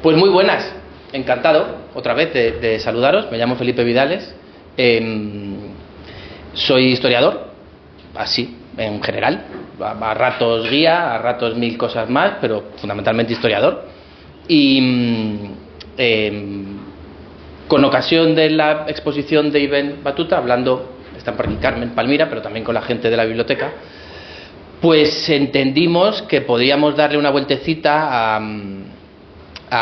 Pues muy buenas, encantado otra vez de saludaros. Me llamo Felipe Vidales, soy historiador, así en general, a ratos guía, a ratos mil cosas más, pero fundamentalmente historiador. Y con ocasión de la exposición de Ibn Battuta, hablando, están por aquí Carmen, Palmira, pero también con la gente de la biblioteca, pues entendimos que podríamos darle una vueltecita a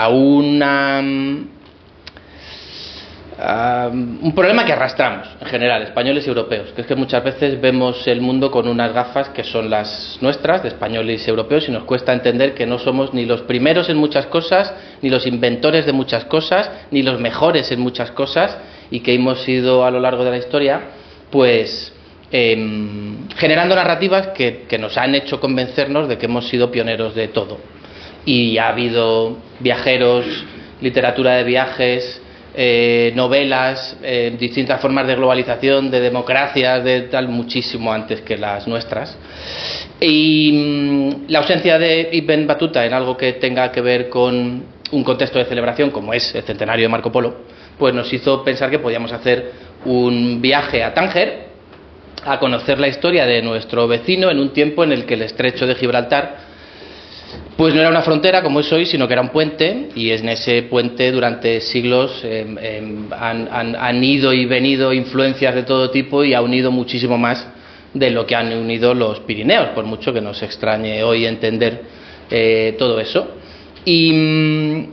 un problema que arrastramos en general, españoles y europeos, que es que muchas veces vemos el mundo con unas gafas que son las nuestras, de españoles y europeos, y nos cuesta entender que no somos ni los primeros en muchas cosas, ni los inventores de muchas cosas, ni los mejores en muchas cosas, y que hemos ido a lo largo de la historia, pues generando narrativas que nos han hecho convencernos de que hemos sido pioneros de todo. Y ha habido viajeros, literatura de viajes, novelas, distintas formas de globalización, de democracias, de tal, muchísimo antes que las nuestras. Y la ausencia de Ibn Battuta en algo que tenga que ver con un contexto de celebración como es el centenario de Marco Polo, pues nos hizo pensar que podíamos hacer un viaje a Tánger a conocer la historia de nuestro vecino en un tiempo en el que el estrecho de Gibraltar pues no era una frontera como es hoy, sino que era un puente, y en ese puente durante siglos han ido y venido influencias de todo tipo y ha unido muchísimo más de lo que han unido los Pirineos, por mucho que nos extrañe hoy entender todo eso. Y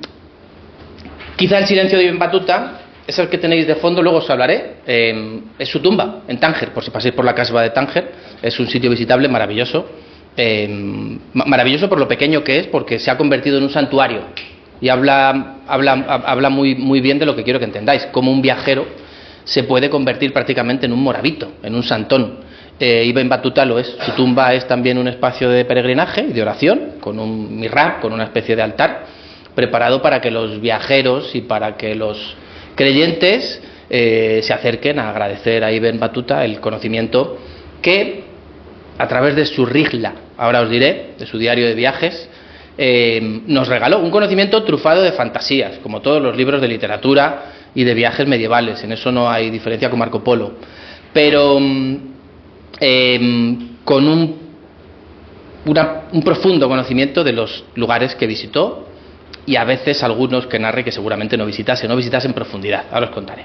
quizá el silencio de Ibn Battuta es el que tenéis de fondo, luego os hablaré, es su tumba en Tánger, por si pasáis por la casba de Tánger, es un sitio visitable maravilloso. Maravilloso por lo pequeño que es, porque se ha convertido en un santuario y habla muy bien de lo que quiero que entendáis, cómo un viajero se puede convertir prácticamente en un morabito, en un santón. Ibn Battuta lo es, su tumba es también un espacio de peregrinaje y de oración, con un mihrab, con una especie de altar preparado para que los viajeros y para que los creyentes se acerquen a agradecer a Ibn Battuta el conocimiento que a través de su rihla, ahora os diré, de su diario de viajes, nos regaló un conocimiento trufado de fantasías, como todos los libros de literatura y de viajes medievales. En eso no hay diferencia con Marco Polo, pero con un profundo conocimiento de los lugares que visitó, y a veces algunos que narre que seguramente no visitase en profundidad. Ahora os contaré.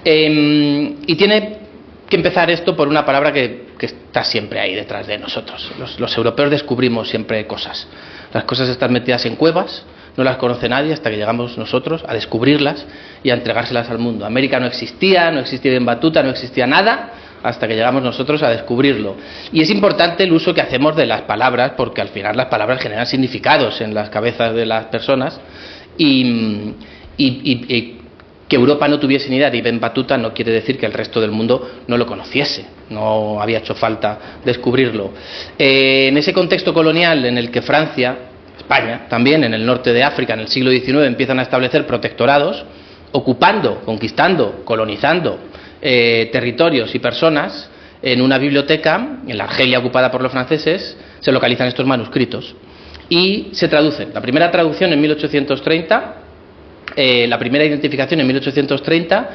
Y tiene que empezar esto por una palabra que está siempre ahí detrás de nosotros. Los europeos descubrimos siempre cosas. Las cosas están metidas en cuevas, no las conoce nadie hasta que llegamos nosotros a descubrirlas y a entregárselas al mundo. América no existía Ibn Battuta, no existía nada hasta que llegamos nosotros a descubrirlo. Y es importante el uso que hacemos de las palabras, porque al final las palabras generan significados en las cabezas de las personas, y que Europa no tuviese ni idea de Ibn Battuta no quiere decir que el resto del mundo no lo conociese, no había hecho falta descubrirlo. En ese contexto colonial en el que Francia, España también, en el norte de África, en el siglo XIX, empiezan a establecer protectorados, ocupando, conquistando, colonizando territorios y personas, en una biblioteca, en la Argelia ocupada por los franceses, se localizan estos manuscritos y se traducen. La primera traducción en 1830, la primera identificación en 1830,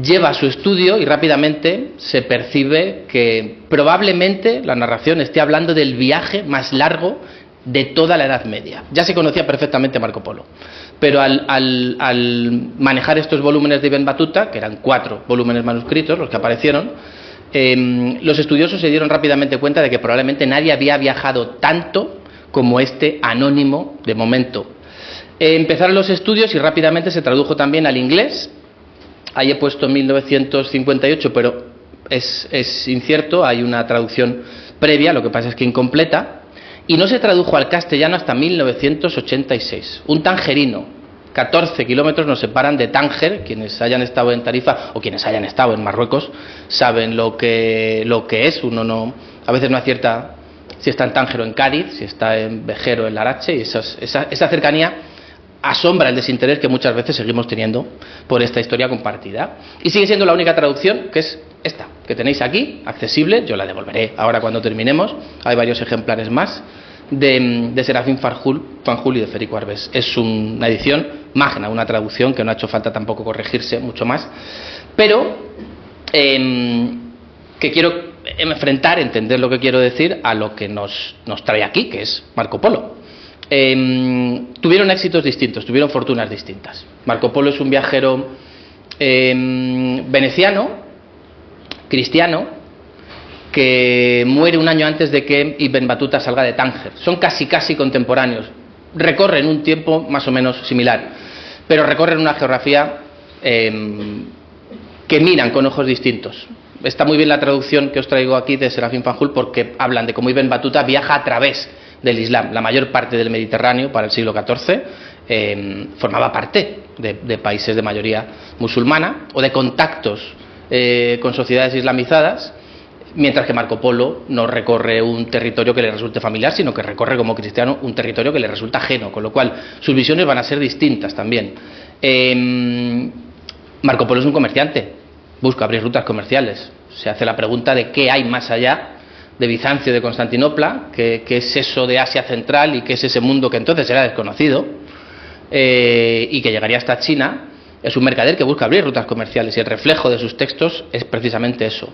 lleva a su estudio y rápidamente se percibe que probablemente la narración esté hablando del viaje más largo de toda la Edad Media. Ya se conocía perfectamente Marco Polo, pero al manejar estos volúmenes de Ibn Battuta, que eran 4 volúmenes manuscritos los que aparecieron, los estudiosos se dieron rápidamente cuenta de que probablemente nadie había viajado tanto como este anónimo de momento. Empezaron los estudios y rápidamente se tradujo también al inglés. Ahí he puesto 1958, pero es incierto, hay una traducción previa, lo que pasa es que incompleta, y no se tradujo al castellano hasta 1986. Un tangerino, 14 kilómetros nos separan de Tánger. Quienes hayan estado en Tarifa o quienes hayan estado en Marruecos saben lo que es. Uno no, a veces no acierta si está en Tánger o en Cádiz, si está en Vejer o en Larache, y esa cercanía asombra el desinterés que muchas veces seguimos teniendo por esta historia compartida. Y sigue siendo la única traducción, que es esta, que tenéis aquí, accesible. Yo la devolveré ahora cuando terminemos. Hay varios ejemplares más de Serafín Fanjul y de Federico Arbés. Es una edición magna, una traducción que no ha hecho falta tampoco corregirse mucho más, pero que quiero enfrentar, entender lo que quiero decir a lo que nos trae aquí, que es Marco Polo. Tuvieron éxitos distintos, tuvieron fortunas distintas. Marco Polo es un viajero veneciano, cristiano, que muere un año antes de que Ibn Battuta salga de Tánger. Son casi contemporáneos. Recorren un tiempo más o menos similar, pero recorren una geografía que miran con ojos distintos. Está muy bien la traducción que os traigo aquí de Serafín Fanjul, porque hablan de cómo Ibn Battuta viaja a través del Islam. La mayor parte del Mediterráneo para el siglo XIV formaba parte de países de mayoría musulmana o de contactos con sociedades islamizadas, mientras que Marco Polo no recorre un territorio que le resulte familiar, sino que recorre como cristiano un territorio que le resulta ajeno, con lo cual sus visiones van a ser distintas también. Marco Polo es un comerciante, busca abrir rutas comerciales, se hace la pregunta de qué hay más allá de Bizancio, de Constantinopla, qué es eso de Asia Central y qué es ese mundo que entonces era desconocido y que llegaría hasta China. Es un mercader que busca abrir rutas comerciales y el reflejo de sus textos es precisamente eso.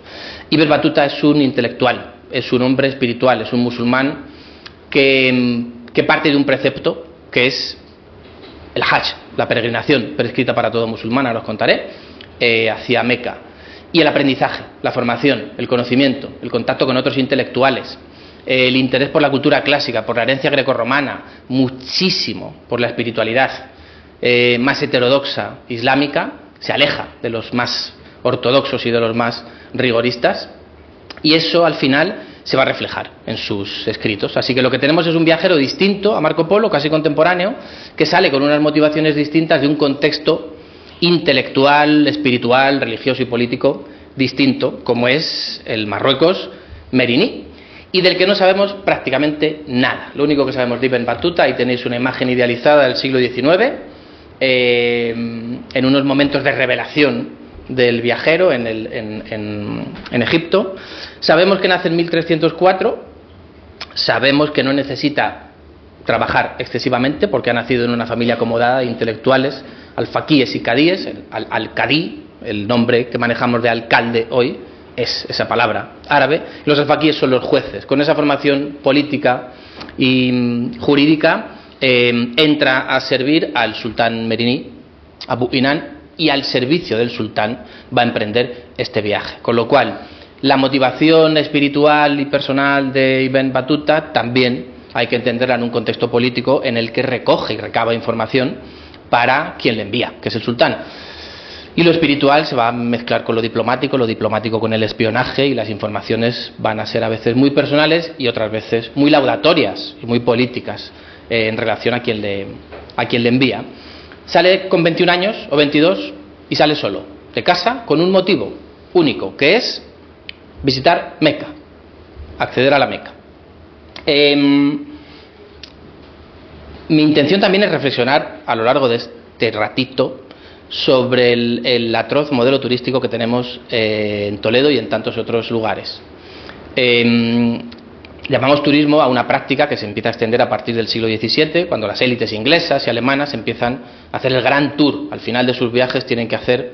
Ibn Battuta es un intelectual, es un hombre espiritual, es un musulmán que parte de un precepto que es el Hajj, la peregrinación prescrita para todo musulmán, ahora os contaré, hacia Meca. Y el aprendizaje, la formación, el conocimiento, el contacto con otros intelectuales, el interés por la cultura clásica, por la herencia grecorromana, muchísimo por la espiritualidad más heterodoxa islámica, se aleja de los más ortodoxos y de los más rigoristas, y eso al final se va a reflejar en sus escritos. Así que lo que tenemos es un viajero distinto a Marco Polo, casi contemporáneo, que sale con unas motivaciones distintas de un contexto intelectual, espiritual, religioso y político distinto, como es el Marruecos meriní, y del que no sabemos prácticamente nada. Lo único que sabemos de Ibn Battuta, ahí tenéis una imagen idealizada del siglo XIX, en unos momentos de revelación del viajero en Egipto. Sabemos que nace en 1304, sabemos que no necesita trabajar excesivamente porque ha nacido en una familia acomodada de intelectuales, alfaquíes y cadíes. Al-Cadí, el nombre que manejamos de alcalde hoy, es esa palabra árabe. Los alfaquíes son los jueces. Con esa formación política y jurídica entra a servir al sultán meriní, Abu Inan, y al servicio del sultán va a emprender este viaje. Con lo cual, la motivación espiritual y personal de Ibn Battuta también hay que entenderla en un contexto político en el que recoge y recaba información para quien le envía, que es el sultán. Y lo espiritual se va a mezclar con lo diplomático con el espionaje, y las informaciones van a ser a veces muy personales y otras veces muy laudatorias y muy políticas en relación a quien le envía. Sale con 21 años o 22 y sale solo de casa con un motivo único, que es visitar Meca, acceder a la Meca. Mi intención también es reflexionar a lo largo de este ratito sobre el atroz modelo turístico que tenemos en Toledo y en tantos otros lugares. Llamamos turismo a una práctica que se empieza a extender a partir del siglo XVII, cuando las élites inglesas y alemanas empiezan a hacer el gran tour. Al final de sus viajes tienen que hacer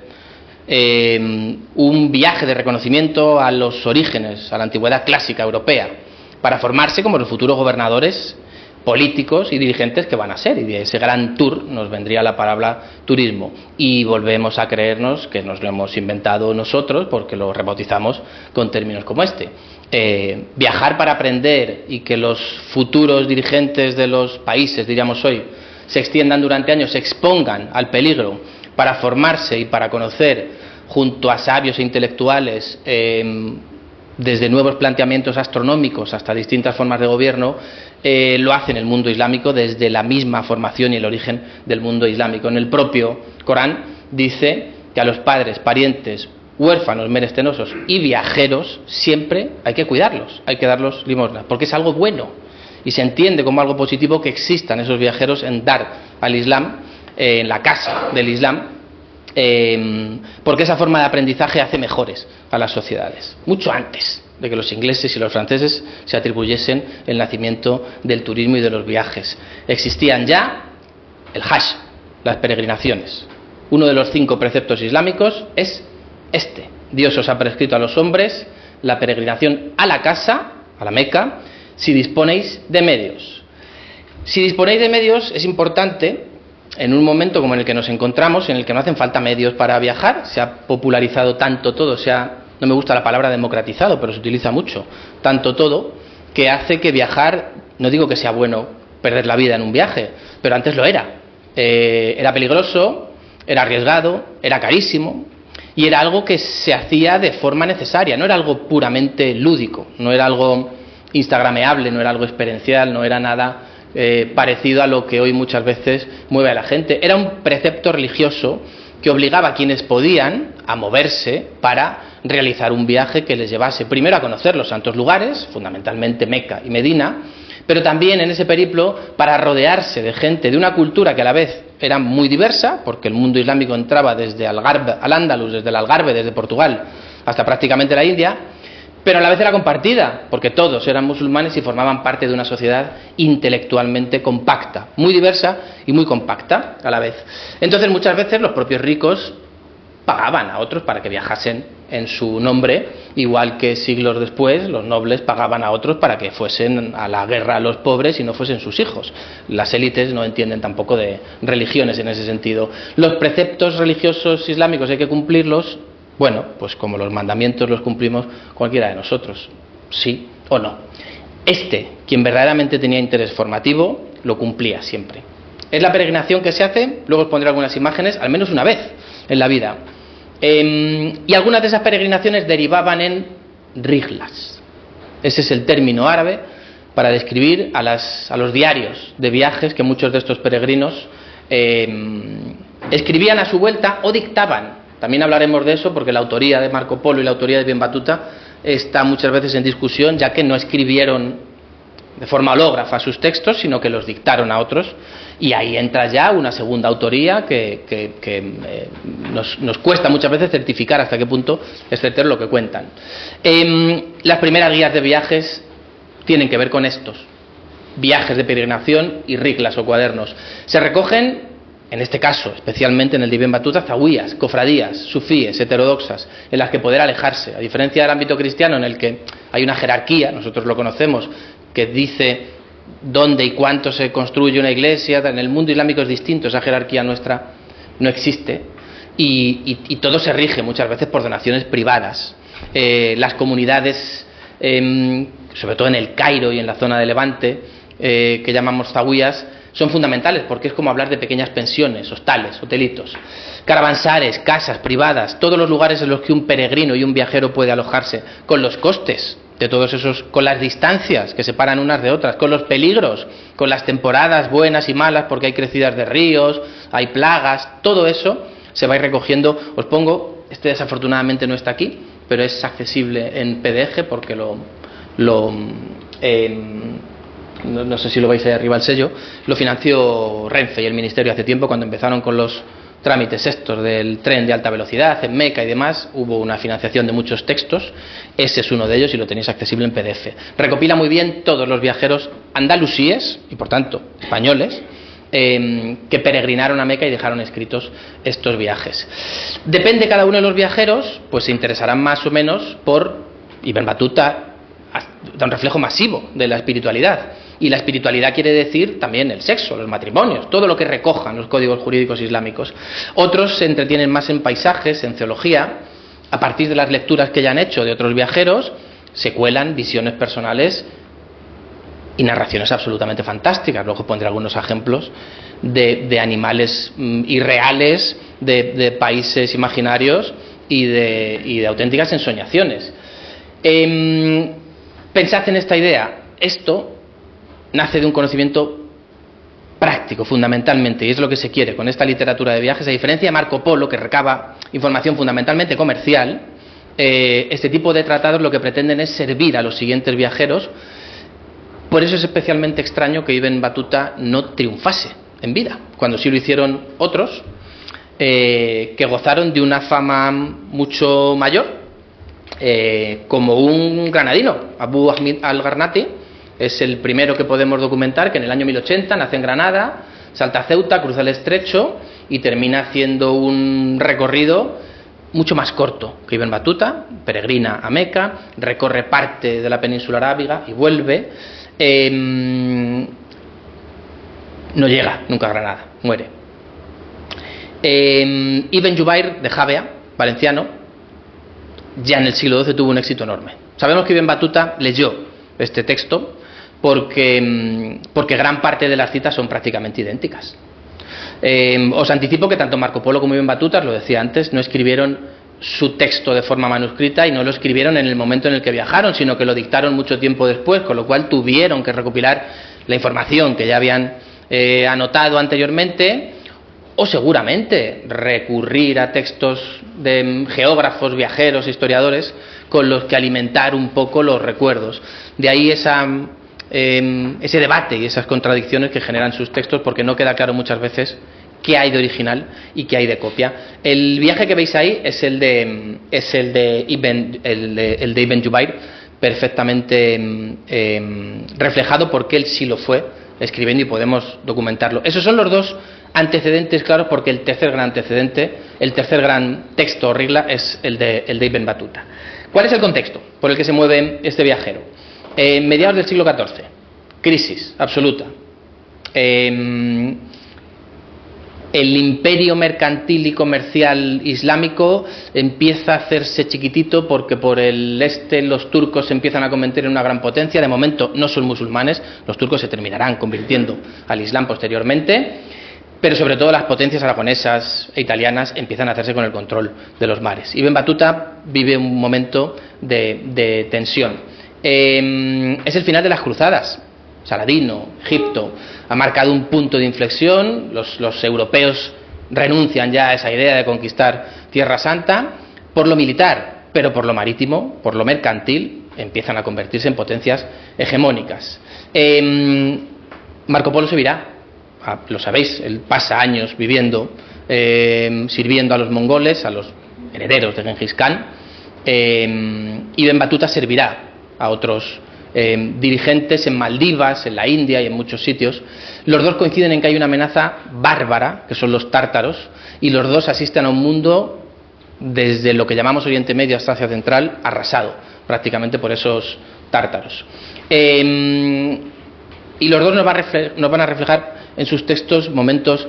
un viaje de reconocimiento a los orígenes, a la antigüedad clásica europea, para formarse como los futuros gobernadores políticos y dirigentes que van a ser, y de ese gran tour nos vendría la palabra turismo, y volvemos a creernos que nos lo hemos inventado nosotros porque lo rebautizamos con términos como este. Viajar para aprender y que los futuros dirigentes de los países, diríamos hoy, se extiendan durante años, se expongan al peligro para formarse y para conocer junto a sabios e intelectuales desde nuevos planteamientos astronómicos hasta distintas formas de gobierno, lo hace en el mundo islámico desde la misma formación y el origen del mundo islámico. En el propio Corán dice que a los padres, parientes, huérfanos, menesterosos y viajeros siempre hay que cuidarlos, hay que darlos limosna, porque es algo bueno y se entiende como algo positivo que existan esos viajeros en dar al Islam, en la casa del Islam, porque esa forma de aprendizaje hace mejores a las sociedades, mucho antes de que los ingleses y los franceses se atribuyesen el nacimiento del turismo y de los viajes. Existían ya el Hajj, las peregrinaciones. Uno de los 5 preceptos islámicos es este: Dios os ha prescrito a los hombres la peregrinación a la casa, a la Meca, si disponéis de medios. Si disponéis de medios es importante en un momento como en el que nos encontramos, en el que no hacen falta medios para viajar. Se ha popularizado tanto todo, no me gusta la palabra democratizado, pero se utiliza mucho, tanto todo, que hace que viajar, no digo que sea bueno perder la vida en un viaje, pero antes lo era. Era peligroso, era arriesgado, era carísimo, y era algo que se hacía de forma necesaria, no era algo puramente lúdico, no era algo instagrameable, no era algo experiencial, no era nada parecido a lo que hoy muchas veces mueve a la gente. Era un precepto religioso que obligaba a quienes podían a moverse para realizar un viaje que les llevase primero a conocer los santos lugares, fundamentalmente Meca y Medina, pero también en ese periplo para rodearse de gente de una cultura que a la vez era muy diversa, porque el mundo islámico entraba desde Al-Ándalus, desde el Algarve, desde Portugal, hasta prácticamente la India, pero a la vez era compartida, porque todos eran musulmanes y formaban parte de una sociedad intelectualmente compacta, muy diversa y muy compacta a la vez. Entonces muchas veces los propios ricos pagaban a otros para que viajasen en su nombre, igual que siglos después los nobles pagaban a otros para que fuesen a la guerra a los pobres y no fuesen sus hijos. Las élites no entienden tampoco de religiones en ese sentido. Los preceptos religiosos islámicos hay que cumplirlos. Bueno, pues como los mandamientos los cumplimos cualquiera de nosotros, sí o no. Quien verdaderamente tenía interés formativo, lo cumplía siempre. Es la peregrinación que se hace, luego os pondré algunas imágenes, al menos una vez en la vida. Y algunas de esas peregrinaciones derivaban en rihlas. Ese es el término árabe para describir a los diarios de viajes que muchos de estos peregrinos escribían a su vuelta o dictaban. También hablaremos de eso porque la autoría de Marco Polo y la autoría de Ibn Battuta está muchas veces en discusión, ya que no escribieron de forma hológrafa sus textos, sino que los dictaron a otros, y ahí entra ya una segunda autoría que nos cuesta muchas veces certificar hasta qué punto es certero lo que cuentan. Las primeras guías de viajes tienen que ver con estos viajes de peregrinación y rihlas o cuadernos. Se recogen, en este caso, especialmente en el de Ibn Battuta, zawías, cofradías, sufíes, heterodoxas, en las que poder alejarse. A diferencia del ámbito cristiano, en el que hay una jerarquía, nosotros lo conocemos, que dice dónde y cuánto se construye una iglesia. En el mundo islámico es distinto, esa jerarquía nuestra no existe, y todo se rige muchas veces por donaciones privadas. Las comunidades, sobre todo en el Cairo y en la zona de Levante, que llamamos zawías, son fundamentales porque es como hablar de pequeñas pensiones, hostales, hotelitos, caravansares, casas privadas, todos los lugares en los que un peregrino y un viajero puede alojarse, con los costes de todos esos, con las distancias que separan unas de otras, con los peligros, con las temporadas buenas y malas porque hay crecidas de ríos, hay plagas, todo eso se va a ir recogiendo. Os pongo, desafortunadamente no está aquí, pero es accesible en PDF porque no sé si lo vais a ir arriba al sello, lo financió Renfe y el Ministerio hace tiempo, cuando empezaron con los trámites estos del tren de alta velocidad en Meca y demás, hubo una financiación de muchos textos. Ese es uno de ellos y lo tenéis accesible en PDF. Recopila muy bien todos los viajeros andalusíes y por tanto españoles que peregrinaron a Meca y dejaron escritos estos viajes. Depende cada uno de los viajeros, pues se interesarán más o menos por Ibn Battuta, da un reflejo masivo de la espiritualidad. Y la espiritualidad quiere decir también el sexo, los matrimonios, todo lo que recojan los códigos jurídicos islámicos. Otros se entretienen más en paisajes, en zoología. A partir de las lecturas que ya han hecho de otros viajeros, se cuelan visiones personales y narraciones absolutamente fantásticas. Luego pondré algunos ejemplos de animales irreales, de países imaginarios y de auténticas ensoñaciones. Pensad en esta idea. Esto nace de un conocimiento práctico, fundamentalmente, y es lo que se quiere con esta literatura de viajes. A diferencia de Marco Polo, que recaba información fundamentalmente comercial, este tipo de tratados lo que pretenden es servir a los siguientes viajeros. Por eso es especialmente extraño que Ibn Battuta no triunfase en vida, cuando sí lo hicieron otros, que gozaron de una fama mucho mayor, como un granadino, Abu Ahmed al-Garnati. Es el primero que podemos documentar, que en el año 1080 nace en Granada, salta a Ceuta, cruza el Estrecho y termina haciendo un recorrido mucho más corto que Ibn Battuta, peregrina a Meca, recorre parte de la península arábiga y vuelve. No llega nunca a Granada, muere. Ibn Jubayr de Javea, valenciano, ya en el siglo XII tuvo un éxito enorme. Sabemos que Ibn Battuta leyó este texto porque gran parte de las citas son prácticamente idénticas. Os anticipo que tanto Marco Polo como Ibn Battuta, os lo decía antes, no escribieron su texto de forma manuscrita y no lo escribieron en el momento en el que viajaron, sino que lo dictaron mucho tiempo después, con lo cual tuvieron que recopilar la información que ya habían anotado anteriormente, o seguramente recurrir a textos de geógrafos, viajeros, historiadores, con los que alimentar un poco los recuerdos. De ahí ese debate y esas contradicciones que generan sus textos, porque no queda claro muchas veces qué hay de original y qué hay de copia. El viaje que veis ahí es el de Ibn Jubayr, perfectamente reflejado, porque él sí lo fue escribiendo y podemos documentarlo. Esos son los dos antecedentes claros, porque el tercer gran antecedente, el tercer gran texto o regla es el de Ibn Battuta. ¿Cuál es el contexto por el que se mueve este viajero? Mediados del siglo XIV, crisis absoluta. El imperio mercantil y comercial islámico empieza a hacerse chiquitito, porque por el este los turcos se empiezan a convertir en una gran potencia. De momento no son musulmanes, los turcos se terminarán convirtiendo al Islam posteriormente, pero sobre todo las potencias aragonesas e italianas empiezan a hacerse con el control de los mares. Ibn Battuta vive un momento de tensión. Es el final de las cruzadas. Saladino, Egipto, ha marcado un punto de inflexión. Los europeos renuncian ya a esa idea de conquistar Tierra Santa por lo militar, pero por lo marítimo, por lo mercantil, empiezan a convertirse en potencias hegemónicas. Marco Polo se virá, lo sabéis, él pasa años viviendo, sirviendo a los mongoles, a los herederos de Gengis Khan. Ibn Battuta servirá a otros dirigentes en Maldivas, en la India y en muchos sitios. Los dos coinciden en que hay una amenaza bárbara, que son los tártaros, y los dos asisten a un mundo, desde lo que llamamos Oriente Medio hasta Asia Central, arrasado prácticamente por esos tártaros. Y los dos nos van a reflejar en sus textos momentos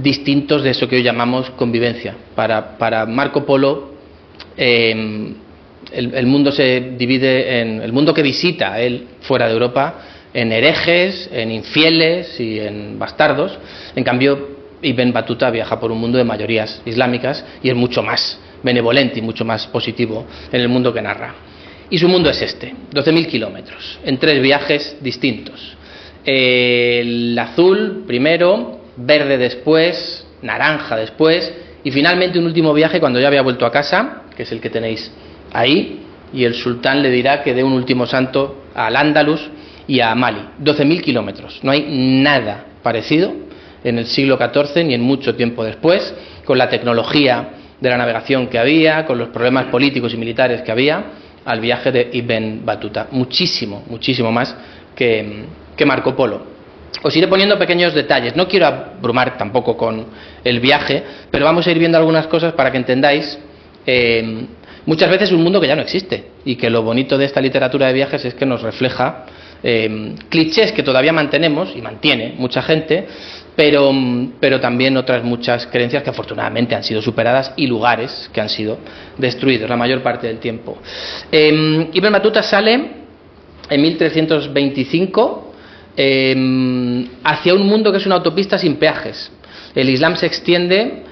distintos de eso que hoy llamamos convivencia. Para Marco Polo, el mundo se divide en el mundo que visita él fuera de Europa, en herejes, en infieles y en bastardos. En cambio, Ibn Battuta viaja por un mundo de mayorías islámicas y es mucho más benevolente y mucho más positivo en el mundo que narra. Y su mundo es este: 12.000 kilómetros, en 3 viajes distintos. El azul primero, verde después, naranja después, y finalmente un último viaje cuando ya había vuelto a casa, que es el que tenéis ahí, y el sultán le dirá que dé un último santo al Andalus y a Mali. 12.000 kilómetros. No hay nada parecido en el siglo XIV ni en mucho tiempo después, con la tecnología de la navegación que había, con los problemas políticos y militares que había, al viaje de Ibn Battuta. Muchísimo, muchísimo más que Marco Polo. Os iré poniendo pequeños detalles. No quiero abrumar tampoco con el viaje, pero vamos a ir viendo algunas cosas para que entendáis muchas veces un mundo que ya no existe, y que lo bonito de esta literatura de viajes es que nos refleja clichés que todavía mantenemos y mantiene mucha gente, pero también otras muchas creencias que afortunadamente han sido superadas y lugares que han sido destruidos la mayor parte del tiempo. Ibn Battuta sale en 1325 hacia un mundo que es una autopista sin peajes. El Islam se extiende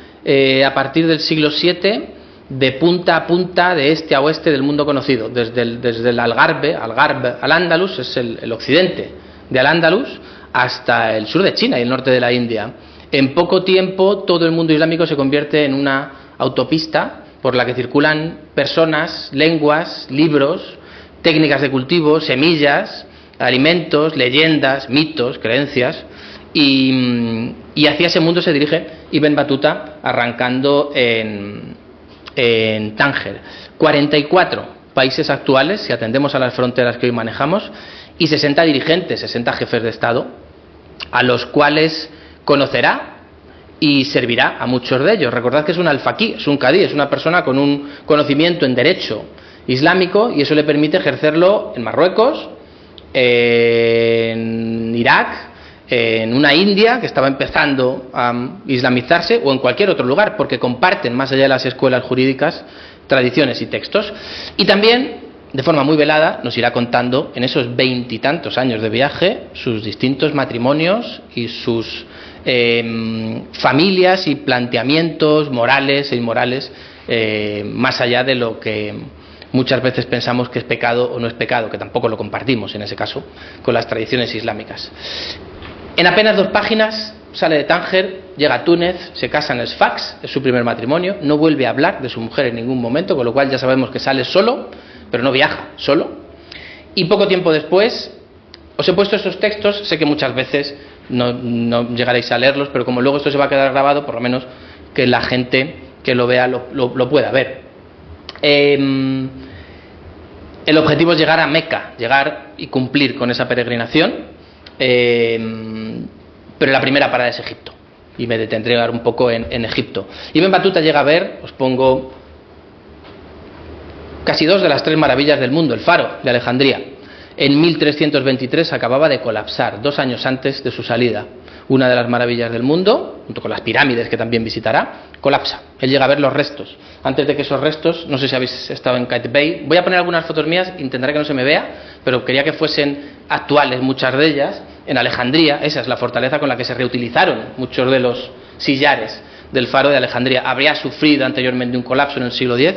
a partir del siglo VII de punta a punta, de este a oeste del mundo conocido, desde el Algarve, al Andalus, es el occidente de Al-Ándalus, hasta el sur de China y el norte de la India. En poco tiempo todo el mundo islámico se convierte en una autopista por la que circulan personas, lenguas, libros, técnicas de cultivo, semillas, alimentos, leyendas, mitos, creencias, y hacia ese mundo se dirige Ibn Battuta, arrancando en Tánger. 44 países actuales, si atendemos a las fronteras que hoy manejamos, y 60 dirigentes, 60 jefes de Estado, a los cuales conocerá y servirá a muchos de ellos. Recordad que es un al-faqih, es un qadí, es una persona con un conocimiento en derecho islámico y eso le permite ejercerlo en Marruecos, en Irak, en una India que estaba empezando a islamizarse o en cualquier otro lugar, porque comparten, más allá de las escuelas jurídicas, tradiciones y textos. Y también, de forma muy velada, nos irá contando en esos 20 y tantos años de viaje sus distintos matrimonios y sus familias y planteamientos morales e inmorales, más allá de lo que muchas veces pensamos que es pecado o no es pecado, que tampoco lo compartimos en ese caso con las tradiciones islámicas. En apenas 2 páginas sale de Tánger, llega a Túnez, se casa en Sfax, es su primer matrimonio, no vuelve a hablar de su mujer en ningún momento, con lo cual ya sabemos que sale solo, pero no viaja solo. Y poco tiempo después, os he puesto estos textos, sé que muchas veces no llegaréis a leerlos, pero como luego esto se va a quedar grabado, por lo menos que la gente que lo vea lo pueda ver. El objetivo es llegar a Meca, llegar y cumplir con esa peregrinación. Pero la primera parada es Egipto y me detendré ahora un poco en Egipto. Ibn Battuta llega a ver, os pongo casi 2 de las 3 maravillas del mundo, el Faro de Alejandría. En 1323 acababa de colapsar, 2 años antes de su salida. Una de las maravillas del mundo, junto con las pirámides que también visitará, colapsa. Él llega a ver los restos. Antes de que esos restos, no sé si habéis estado en Kite Bay, voy a poner algunas fotos mías, intentaré que no se me vea, pero quería que fuesen actuales muchas de ellas. En Alejandría, esa es la fortaleza con la que se reutilizaron muchos de los sillares del Faro de Alejandría. Habría sufrido anteriormente un colapso en el siglo X,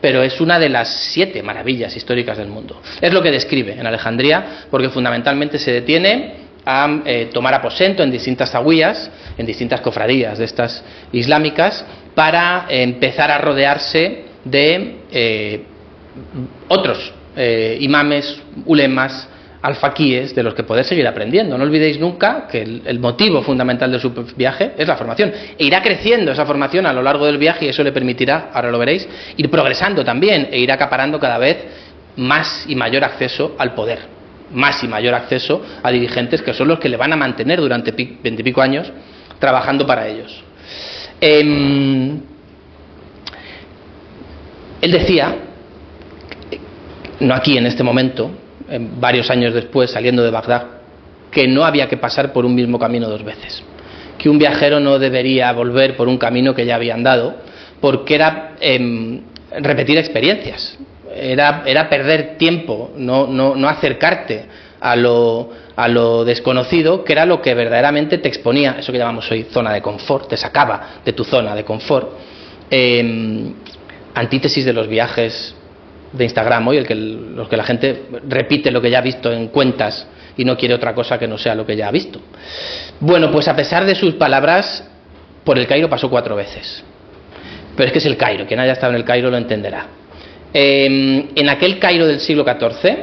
pero es una de las 7 maravillas históricas del mundo. Es lo que describe en Alejandría, porque fundamentalmente se detiene a tomar aposento en distintas zahuías, en distintas cofradías de estas islámicas, para empezar a rodearse de otros imames, ulemas, alfaquíes, de los que poder seguir aprendiendo. No olvidéis nunca que el motivo fundamental de su viaje es la formación. E irá creciendo esa formación a lo largo del viaje y eso le permitirá, ahora lo veréis, ir progresando también e ir acaparando cada vez más y mayor acceso al poder, más y mayor acceso a dirigentes que son los que le van a mantener durante 20 y pico años trabajando para ellos. Él decía, no aquí en este momento, varios años después, saliendo de Bagdad, que no había que pasar por un mismo camino 2 veces, que un viajero no debería volver por un camino que ya había andado, porque era repetir experiencias, era perder tiempo, no acercarte a lo desconocido, que era lo que verdaderamente te exponía, eso que llamamos hoy zona de confort, te sacaba de tu zona de confort. Antítesis de los viajes de Instagram hoy, los que la gente repite lo que ya ha visto en cuentas y no quiere otra cosa que no sea lo que ya ha visto. Bueno, pues a pesar de sus palabras, por el Cairo pasó 4 veces. Pero es que es el Cairo, quien haya estado en el Cairo lo entenderá. En aquel Cairo del siglo XIV,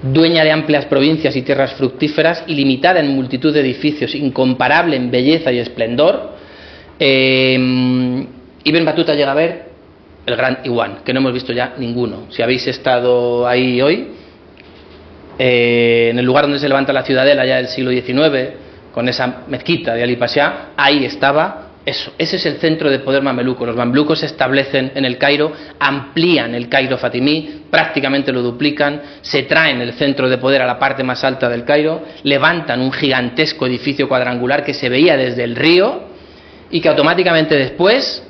dueña de amplias provincias y tierras fructíferas, ilimitada en multitud de edificios, incomparable en belleza y esplendor, Ibn Battuta llega a ver el Gran Iwan, que no hemos visto ya ninguno. Si habéis estado ahí hoy, en el lugar donde se levanta la ciudadela ya del siglo XIX, con esa mezquita de Ali Pasha, ahí estaba eso. Ese es el centro de poder mameluco. Los mamelucos se establecen en el Cairo, amplían el Cairo fatimí, prácticamente lo duplican, se traen el centro de poder a la parte más alta del Cairo, levantan un gigantesco edificio cuadrangular que se veía desde el río y que automáticamente después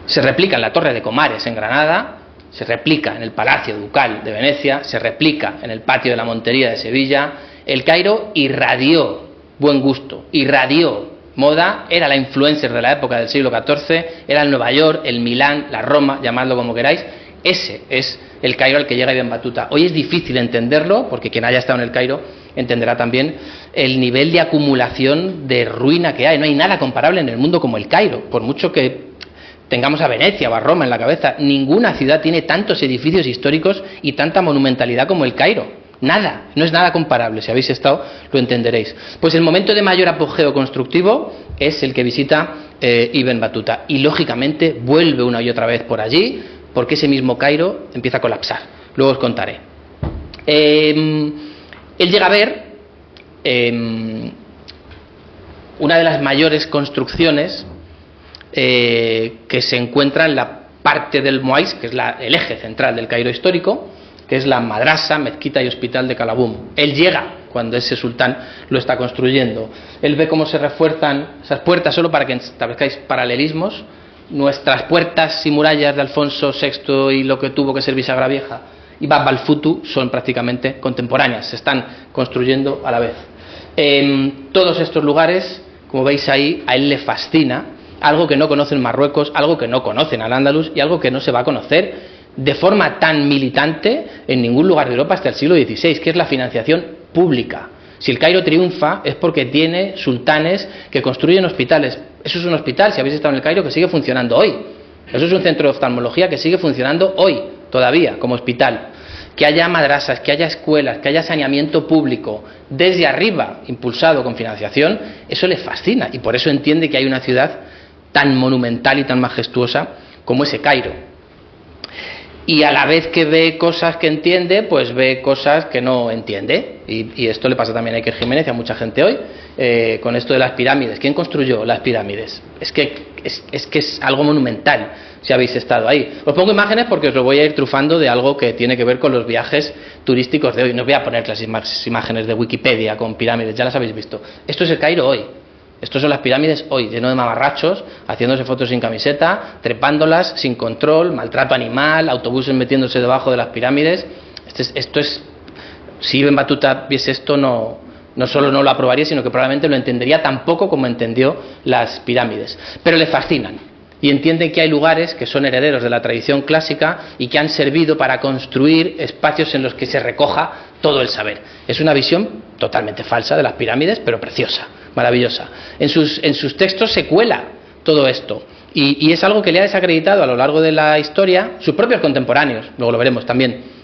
se replica en la Torre de Comares en Granada, se replica en el Palacio Ducal de Venecia, se replica en el Patio de la Montería de Sevilla. El Cairo irradió buen gusto, irradió moda, era la influencer de la época del siglo XIV, era el Nueva York, el Milán, la Roma, llamadlo como queráis. Ese es el Cairo al que llega Ibn Battuta. Hoy es difícil entenderlo, porque quien haya estado en el Cairo entenderá también el nivel de acumulación de ruina que hay. No hay nada comparable en el mundo como el Cairo, por mucho que tengamos a Venecia o a Roma en la cabeza. Ninguna ciudad tiene tantos edificios históricos y tanta monumentalidad como el Cairo. Nada, no es nada comparable. Si habéis estado, lo entenderéis. Pues el momento de mayor apogeo constructivo es el que visita Ibn Battuta. Y lógicamente vuelve una y otra vez por allí, porque ese mismo Cairo empieza a colapsar. Luego os contaré. Él llega a ver una de las mayores construcciones que se encuentra en la parte del Moais, que es el eje central del Cairo histórico, que es la madrasa, mezquita y hospital de Calabum. Él llega cuando ese sultán lo está construyendo. Él ve cómo se refuerzan esas puertas, solo para que establezcáis paralelismos. Nuestras puertas y murallas de Alfonso VI y lo que tuvo que ser Bisagra Vieja y Bab al-Futu son prácticamente contemporáneas, se están construyendo a la vez. Todos estos lugares, como veis ahí, a él le fascina, algo que no conoce en Marruecos, algo que no conocen al Andalus y algo que no se va a conocer de forma tan militante en ningún lugar de Europa hasta el siglo XVI, que es la financiación pública. Si el Cairo triunfa es porque tiene sultanes que construyen hospitales. Eso es un hospital, si habéis estado en el Cairo, que sigue funcionando hoy. Eso es un centro de oftalmología que sigue funcionando hoy, todavía, como hospital. Que haya madrasas, que haya escuelas, que haya saneamiento público, desde arriba, impulsado con financiación, eso le fascina. Y por eso entiende que hay una ciudad tan monumental y tan majestuosa como ese Cairo. Y a la vez que ve cosas que entiende, pues ve cosas que no entiende. Y esto le pasa también a Iker Jiménez y a mucha gente hoy, con esto de las pirámides. ¿Quién construyó las pirámides? Es que es algo monumental, si habéis estado ahí. Os pongo imágenes porque os lo voy a ir trufando de algo que tiene que ver con los viajes turísticos de hoy. No os voy a poner las imágenes de Wikipedia con pirámides, ya las habéis visto. Esto es el Cairo hoy. Estos son las pirámides hoy, lleno de mamarrachos, haciéndose fotos sin camiseta, trepándolas sin control, maltrato animal, autobuses metiéndose debajo de las pirámides. Esto es, si Ibn Battuta viese esto, no solo no lo aprobaría, sino que probablemente lo entendería tan poco como entendió las pirámides. Pero le fascinan y entienden que hay lugares que son herederos de la tradición clásica y que han servido para construir espacios en los que se recoja todo el saber. Es una visión totalmente falsa de las pirámides, pero preciosa, maravillosa. En sus textos se cuela todo esto y es algo que le ha desacreditado a lo largo de la historia sus propios contemporáneos, luego lo veremos también.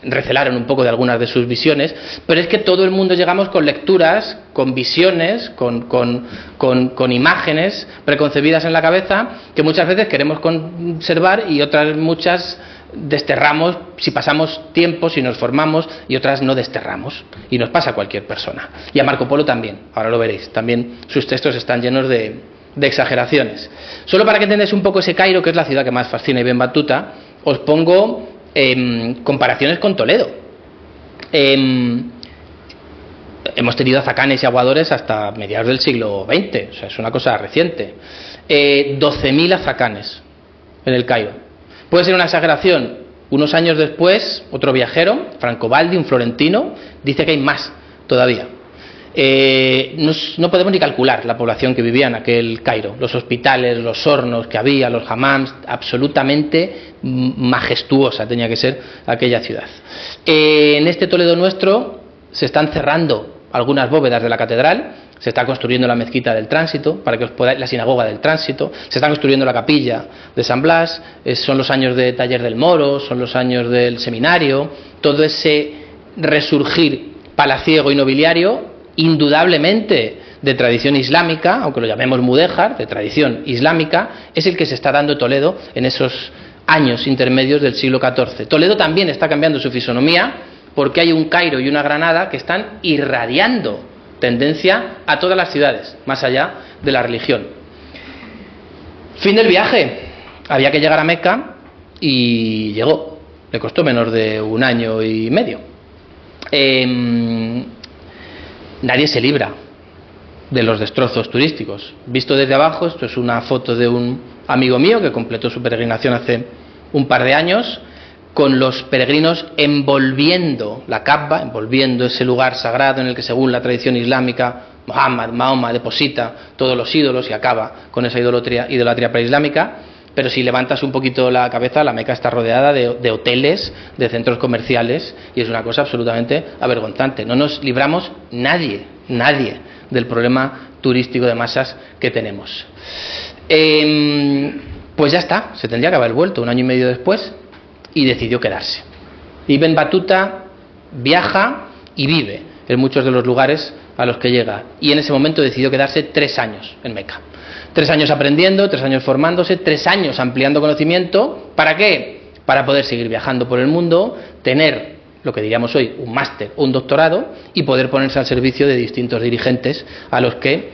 Recelaron un poco de algunas de sus visiones, pero es que todo el mundo llegamos con lecturas, con visiones, con imágenes preconcebidas en la cabeza que muchas veces queremos conservar y otras muchas desterramos si pasamos tiempo, si nos formamos, y otras no desterramos, y nos pasa a cualquier persona. Y a Marco Polo también, ahora lo veréis, también sus textos están llenos de exageraciones. Solo para que entendáis un poco ese Cairo, que es la ciudad que más fascina a Ibn Battuta, os pongo comparaciones con Toledo. Hemos tenido azacanes y aguadores hasta mediados del siglo XX, o sea, es una cosa reciente. 12.000 azacanes en el Cairo. Puede ser una exageración. Unos años después, otro viajero, Franco Baldi, un florentino, dice que hay más todavía. No podemos ni calcular la población que vivía en aquel Cairo, los hospitales, los hornos que había, los hammams, absolutamente majestuosa tenía que ser aquella ciudad. En este Toledo nuestro se están cerrando algunas bóvedas de la catedral, se está construyendo la mezquita del Tránsito, para que os podáis, la sinagoga del Tránsito, se está construyendo la capilla de San Blas, son los años de Taller del Moro, son los años del seminario, todo ese resurgir palaciego y nobiliario, indudablemente de tradición islámica, aunque lo llamemos mudéjar, de tradición islámica, es el que se está dando Toledo en esos años intermedios del siglo XIV. Toledo también está cambiando su fisonomía porque hay un Cairo y una Granada que están irradiando tendencia a todas las ciudades, más allá de la religión. Fin del viaje. Había que llegar a Meca y llegó. Le costó menos de 1 año y medio. Nadie se libra de los destrozos turísticos. Visto desde abajo, esto es una foto de un amigo mío que completó su peregrinación hace un par de años, con los peregrinos envolviendo la Kaaba, envolviendo ese lugar sagrado en el que, según la tradición islámica, Mahoma deposita todos los ídolos y acaba con esa idolatría preislámica. Pero si levantas un poquito la cabeza, la Meca está rodeada de hoteles, de centros comerciales, y es una cosa absolutamente avergonzante. No nos libramos nadie del problema turístico de masas que tenemos. Pues ya está, se tendría que haber vuelto 1 año y medio después y decidió quedarse. Ibn Battuta viaja y vive en muchos de los lugares a los que llega, y en ese momento decidió quedarse 3 años en Meca. 3 años aprendiendo, 3 años formándose, 3 años ampliando conocimiento. ¿Para qué? Para poder seguir viajando por el mundo, tener lo que diríamos hoy un máster o un doctorado y poder ponerse al servicio de distintos dirigentes a los que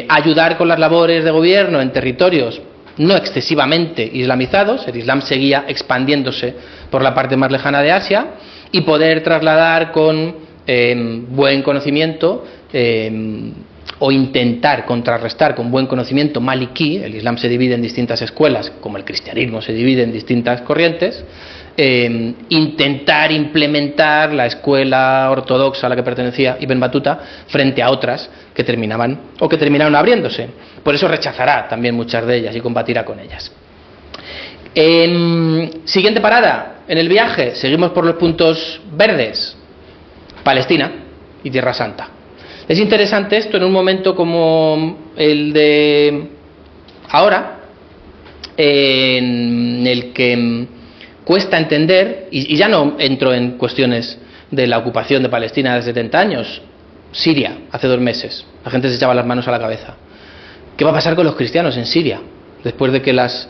ayudar con las labores de gobierno en territorios no excesivamente islamizados, el Islam seguía expandiéndose por la parte más lejana de Asia, y poder trasladar con buen conocimiento o intentar contrarrestar con buen conocimiento maliquí. El Islam se divide en distintas escuelas, como el cristianismo se divide en distintas corrientes. Intentar implementar la escuela ortodoxa a la que pertenecía Ibn Battuta frente a otras que terminaron abriéndose. Por eso rechazará también muchas de ellas y combatirá con ellas. Siguiente parada en el viaje, seguimos por los puntos verdes: Palestina y Tierra Santa. Es interesante esto en un momento como el de ahora, en el que cuesta entender, y ya no entro en cuestiones de la ocupación de Palestina de 70 años, Siria, hace 2 meses, la gente se echaba las manos a la cabeza. ¿Qué va a pasar con los cristianos en Siria? Después de que las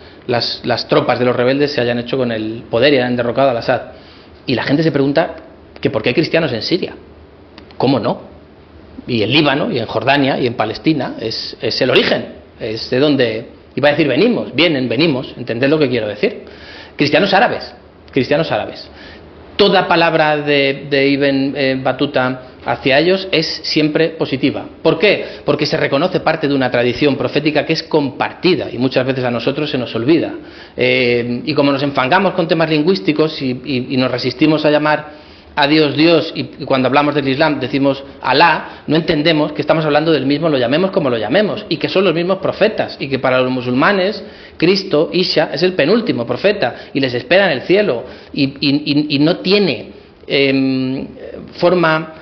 tropas de los rebeldes se hayan hecho con el poder y hayan derrocado al Assad. Y la gente se pregunta que por qué hay cristianos en Siria. ¿Cómo no? Y en Líbano, y en Jordania, y en Palestina, es el origen, es de donde, iba a decir venimos, entended lo que quiero decir. Cristianos árabes. Toda palabra de Ibn Battuta hacia ellos es siempre positiva. ¿Por qué? Porque se reconoce parte de una tradición profética que es compartida y muchas veces a nosotros se nos olvida. Y como nos enfangamos con temas lingüísticos y nos resistimos a llamar a Dios Dios, y cuando hablamos del Islam decimos Alá, no entendemos que estamos hablando del mismo, lo llamemos como lo llamemos, y que son los mismos profetas, y que para los musulmanes Cristo, Isha, es el penúltimo profeta y les espera en el cielo, y no tiene forma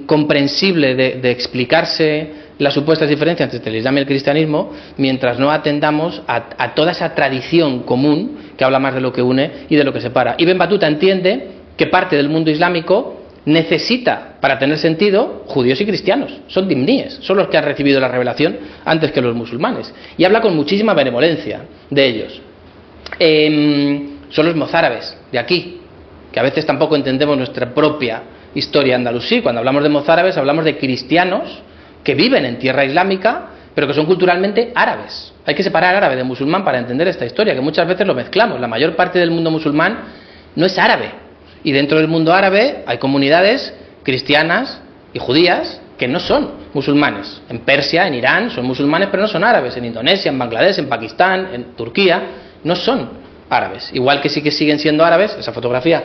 comprensible de explicarse las supuestas diferencias entre el Islam y el cristianismo mientras no atendamos a toda esa tradición común que habla más de lo que une y de lo que separa. Ibn Battuta entiende que parte del mundo islámico necesita, para tener sentido, judíos y cristianos. Son dimníes, son los que han recibido la revelación antes que los musulmanes. Y habla con muchísima benevolencia de ellos. Son los mozárabes de aquí, que a veces tampoco entendemos nuestra propia historia andalusí. Cuando hablamos de mozárabes hablamos de cristianos que viven en tierra islámica, pero que son culturalmente árabes. Hay que separar árabe de musulmán para entender esta historia, que muchas veces lo mezclamos. La mayor parte del mundo musulmán no es árabe. Y dentro del mundo árabe hay comunidades cristianas y judías que no son musulmanes. En Persia, en Irán, son musulmanes pero no son árabes. En Indonesia, en Bangladesh, en Pakistán, en Turquía, no son árabes. Igual que sí que siguen siendo árabes, esa fotografía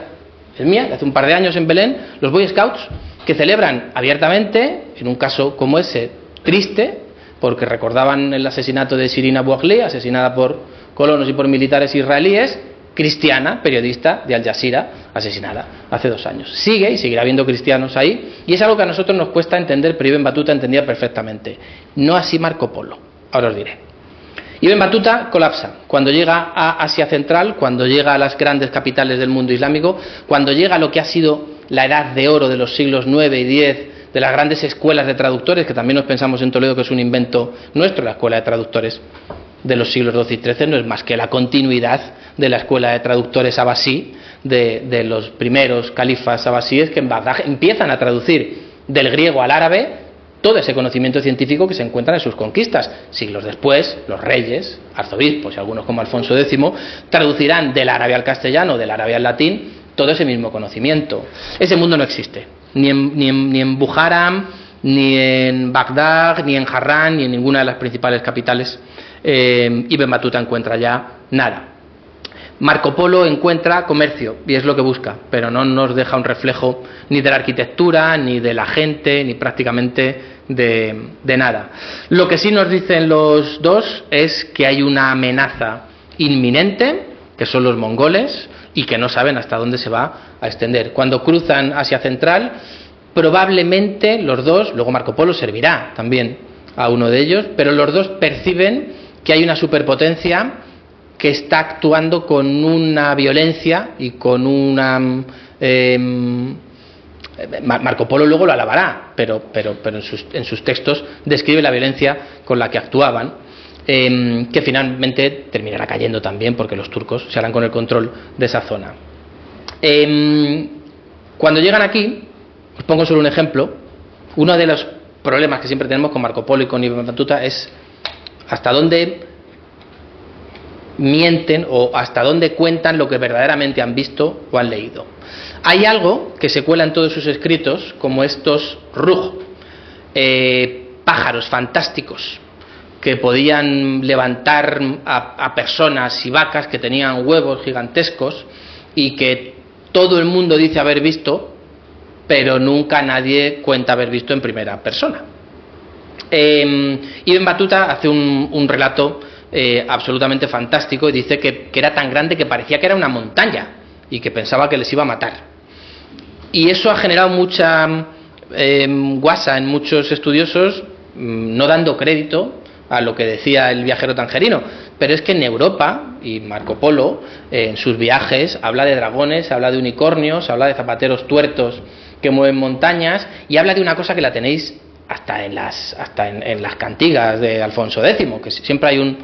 es mía, de hace un par de años en Belén, los Boy Scouts, que celebran abiertamente, en un caso como ese, triste, porque recordaban el asesinato de Shirin Abu Akleh, asesinada por colonos y por militares israelíes, cristiana, periodista de Al Jazeera, asesinada hace 2 años. Sigue y seguirá habiendo cristianos ahí, y es algo que a nosotros nos cuesta entender, pero Ibn Battuta entendía perfectamente. No así Marco Polo, ahora os diré. Ibn Battuta colapsa cuando llega a Asia Central, cuando llega a las grandes capitales del mundo islámico, cuando llega a lo que ha sido la edad de oro de los siglos 9 y 10, de las grandes escuelas de traductores, que también nos pensamos en Toledo que es un invento nuestro. La escuela de traductores de los siglos XII y XIII no es más que la continuidad de la escuela de traductores abasí, de los primeros califas abasíes, que en Bagdad empiezan a traducir del griego al árabe todo ese conocimiento científico que se encuentra en sus conquistas. Siglos después, los reyes, arzobispos y algunos como Alfonso X traducirán del árabe al castellano, del árabe al latín, todo ese mismo conocimiento. Ese mundo no existe, ni en Bukhara, ni en Bagdad, ni en Harran, ni en ninguna de las principales capitales. Ibn Battuta encuentra ya nada. Marco Polo encuentra comercio y es lo que busca, pero no nos deja un reflejo ni de la arquitectura, ni de la gente, ni prácticamente de nada. Lo que sí nos dicen los dos es que hay una amenaza inminente, que son los mongoles, y que no saben hasta dónde se va a extender. Cuando cruzan Asia Central, probablemente los dos, luego Marco Polo servirá también a uno de ellos, pero los dos perciben que hay una superpotencia que está actuando con una violencia y con una... Marco Polo luego lo alabará, pero en sus textos describe la violencia con la que actuaban, que finalmente terminará cayendo también porque los turcos se harán con el control de esa zona. Cuando llegan aquí, os pongo solo un ejemplo, uno de los problemas que siempre tenemos con Marco Polo y con Ibn Battuta es hasta dónde mienten o hasta dónde cuentan lo que verdaderamente han visto o han leído. Hay algo que se cuela en todos sus escritos, como estos ruj, pájaros fantásticos que podían levantar a personas y vacas, que tenían huevos gigantescos y que todo el mundo dice haber visto, pero nunca nadie cuenta haber visto en primera persona. Ibn Battuta hace un relato absolutamente fantástico y dice que era tan grande que parecía que era una montaña y que pensaba que les iba a matar. Y eso ha generado mucha guasa en muchos estudiosos, no dando crédito a lo que decía el viajero tangerino, pero es que en Europa, y Marco Polo en sus viajes habla de dragones, habla de unicornios, habla de zapateros tuertos que mueven montañas, y habla de una cosa que la tenéis hasta en las cantigas de Alfonso X, que siempre hay un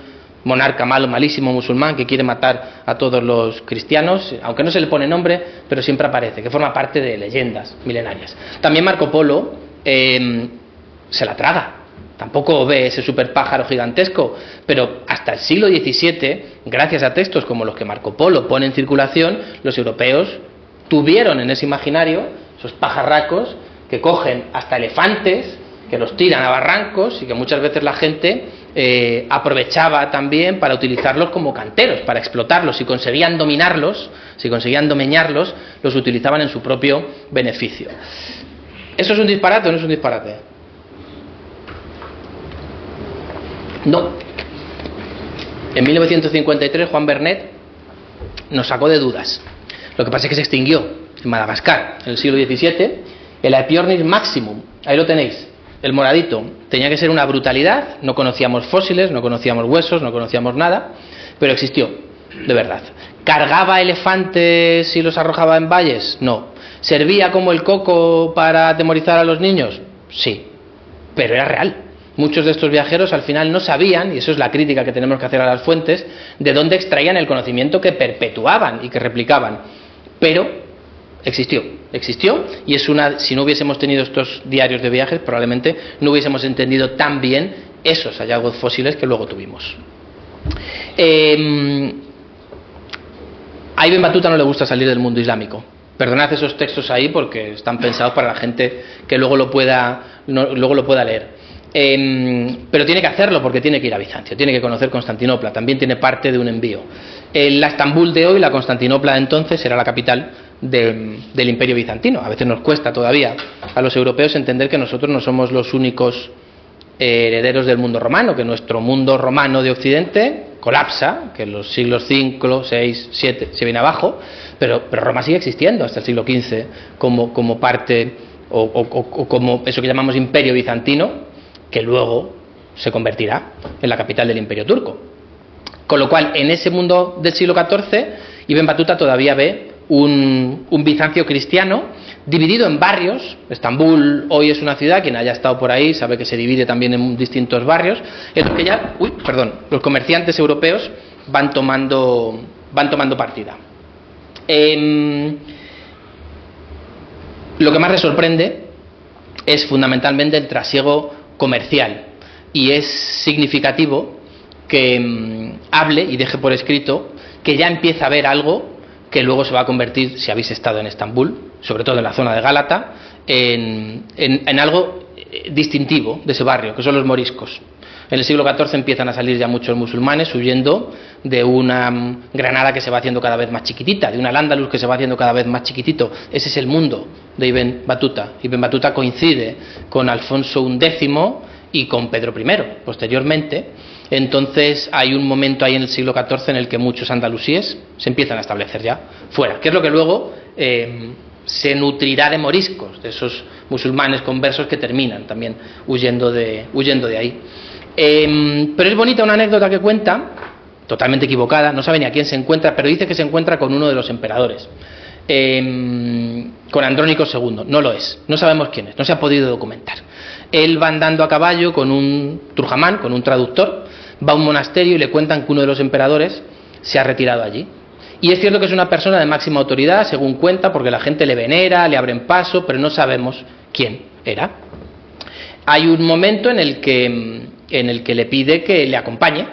monarca malo, malísimo musulmán que quiere matar a todos los cristianos, aunque no se le pone nombre, pero siempre aparece, que forma parte de leyendas milenarias. También Marco Polo se la traga, tampoco ve ese super pájaro gigantesco, pero hasta el siglo XVII, gracias a textos como los que Marco Polo pone en circulación, los europeos tuvieron en ese imaginario esos pajarracos que cogen hasta elefantes, que los tiran a barrancos y que muchas veces la gente aprovechaba también para utilizarlos como canteros, para explotarlos. Si conseguían dominarlos, si conseguían domeñarlos, los utilizaban en su propio beneficio. ¿Eso es un disparate o no es un disparate? No. En 1953 Juan Vernet nos sacó de dudas. Lo que pasa es que se extinguió en Madagascar en el siglo XVII, el Aepyornis maximum, ahí lo tenéis, el moradito. Tenía que ser una brutalidad, no conocíamos fósiles, no conocíamos huesos, no conocíamos nada, pero existió, de verdad. ¿Cargaba elefantes y los arrojaba en valles? No. ¿Servía como el coco para atemorizar a los niños? Sí, pero era real. Muchos de estos viajeros al final no sabían, y eso es la crítica que tenemos que hacer a las fuentes, de dónde extraían el conocimiento que perpetuaban y que replicaban. Pero existió, y es si no hubiésemos tenido estos diarios de viajes, probablemente no hubiésemos entendido tan bien esos hallazgos fósiles que luego tuvimos. A Ibn Battuta no le gusta salir del mundo islámico. Perdonad esos textos ahí porque están pensados para la gente que luego lo pueda leer. Pero tiene que hacerlo porque tiene que ir a Bizancio, tiene que conocer Constantinopla, también tiene parte de un envío. La Estambul de hoy, la Constantinopla de entonces, era la capital del Imperio Bizantino. A veces nos cuesta todavía a los europeos entender que nosotros no somos los únicos herederos del mundo romano, que nuestro mundo romano de Occidente colapsa, que en los siglos V, VI, VII se viene abajo, pero Roma sigue existiendo hasta el siglo XV como parte o como eso que llamamos Imperio Bizantino, que luego se convertirá en la capital del Imperio Turco. Con lo cual, en ese mundo del siglo XIV, Ibn Battuta todavía ve un Bizancio cristiano dividido en barrios. Estambul hoy es una ciudad, quien haya estado por ahí sabe que se divide también en distintos barrios, en los que ya los comerciantes europeos van tomando partida. Lo que más les sorprende es fundamentalmente el trasiego comercial, y es significativo que hable y deje por escrito que ya empieza a haber algo que luego se va a convertir, si habéis estado en Estambul, sobre todo en la zona de Gálata, en algo distintivo de ese barrio, que son los moriscos. En el siglo XIV empiezan a salir ya muchos musulmanes huyendo de una Granada que se va haciendo cada vez más chiquitita, de un Al-Ándalus que se va haciendo cada vez más chiquitito. Ese es el mundo de Ibn Battuta. Ibn Battuta coincide con Alfonso X y con Pedro I posteriormente. Entonces hay un momento ahí en el siglo XIV en el que muchos andalusíes se empiezan a establecer ya fuera, que es lo que luego se nutrirá de moriscos, de esos musulmanes conversos que terminan también huyendo de ahí. Pero es bonita una anécdota que cuenta, totalmente equivocada, no sabe ni a quién se encuentra, pero dice que se encuentra con uno de los emperadores, con Andrónico II. No lo es, no sabemos quién es, no se ha podido documentar. Él va andando a caballo con un turjamán, con un traductor, va a un monasterio y le cuentan que uno de los emperadores se ha retirado allí. Y es cierto que es una persona de máxima autoridad, según cuenta, porque la gente le venera, le abren paso, pero no sabemos quién era. hay un momento en el que le pide que le acompañe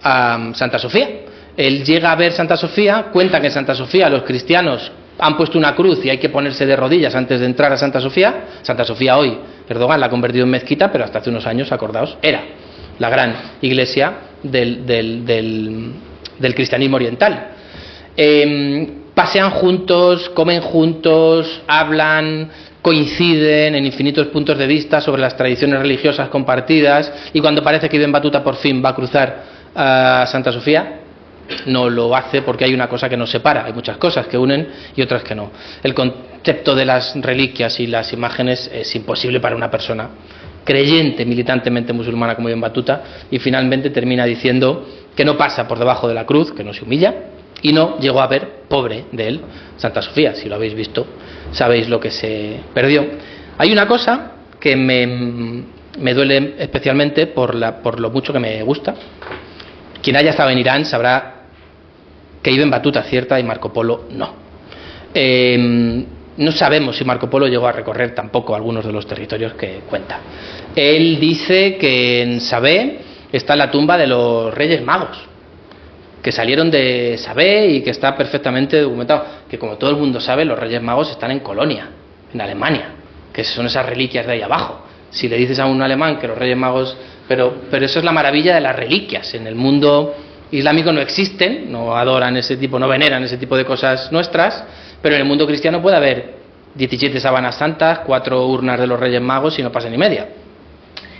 a Santa Sofía. Él llega a ver Santa Sofía, cuenta que en Santa Sofía los cristianos han puesto una cruz y hay que ponerse de rodillas antes de entrar a Santa Sofía. Santa Sofía hoy, Erdogan la ha convertido en mezquita, pero hasta hace unos años, acordaos, era la gran iglesia del cristianismo oriental. Pasean juntos, comen juntos, hablan, coinciden en infinitos puntos de vista sobre las tradiciones religiosas compartidas, y cuando parece que Ibn Battuta por fin va a cruzar a Santa Sofía, no lo hace porque hay una cosa que nos separa. Hay muchas cosas que unen y otras que no. El concepto de las reliquias y las imágenes es imposible para una persona creyente, militantemente musulmana como Ibn Battuta, y finalmente termina diciendo que no pasa por debajo de la cruz, que no se humilla, y no llegó a ver, pobre de él, Santa Sofía. Si lo habéis visto, sabéis lo que se perdió. Hay una cosa que me duele especialmente por lo mucho que me gusta. Quien haya estado en Irán sabrá que Ibn Battuta acierta y Marco Polo no. No sabemos si Marco Polo llegó a recorrer tampoco algunos de los territorios que cuenta. Él dice que en Sabé está la tumba de los Reyes Magos, que salieron de Sabé y que está perfectamente documentado. Que, como todo el mundo sabe, los Reyes Magos están en Colonia, en Alemania, que son esas reliquias de ahí abajo. Si le dices a un alemán que los Reyes Magos... Pero eso es la maravilla de las reliquias. En el mundo islámico no existen, no adoran ese tipo, no veneran ese tipo de cosas nuestras, pero en el mundo cristiano puede haber 17 sábanas santas, 4 urnas de los Reyes Magos y no pasa ni media.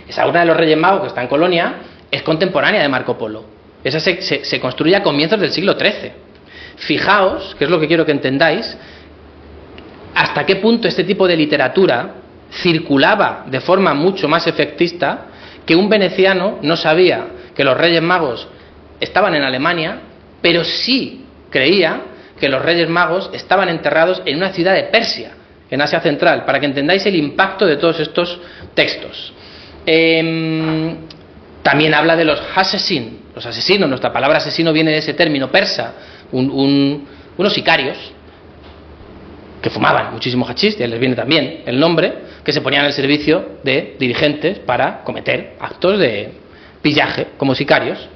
Esa urna de los Reyes Magos, que está en Colonia, es contemporánea de Marco Polo. Esa se construye a comienzos del siglo XIII. Fijaos, que es lo que quiero que entendáis, hasta qué punto este tipo de literatura circulaba de forma mucho más efectista, que un veneciano no sabía que los Reyes Magos estaban en Alemania, pero sí creía que los Reyes Magos estaban enterrados en una ciudad de Persia, en Asia Central, para que entendáis el impacto de todos estos textos. También habla de los hasesin, los asesinos. Nuestra palabra asesino viene de ese término persa, unos sicarios que fumaban muchísimo hachís, ya les viene también el nombre, que se ponían al servicio de dirigentes para cometer actos de pillaje como sicarios.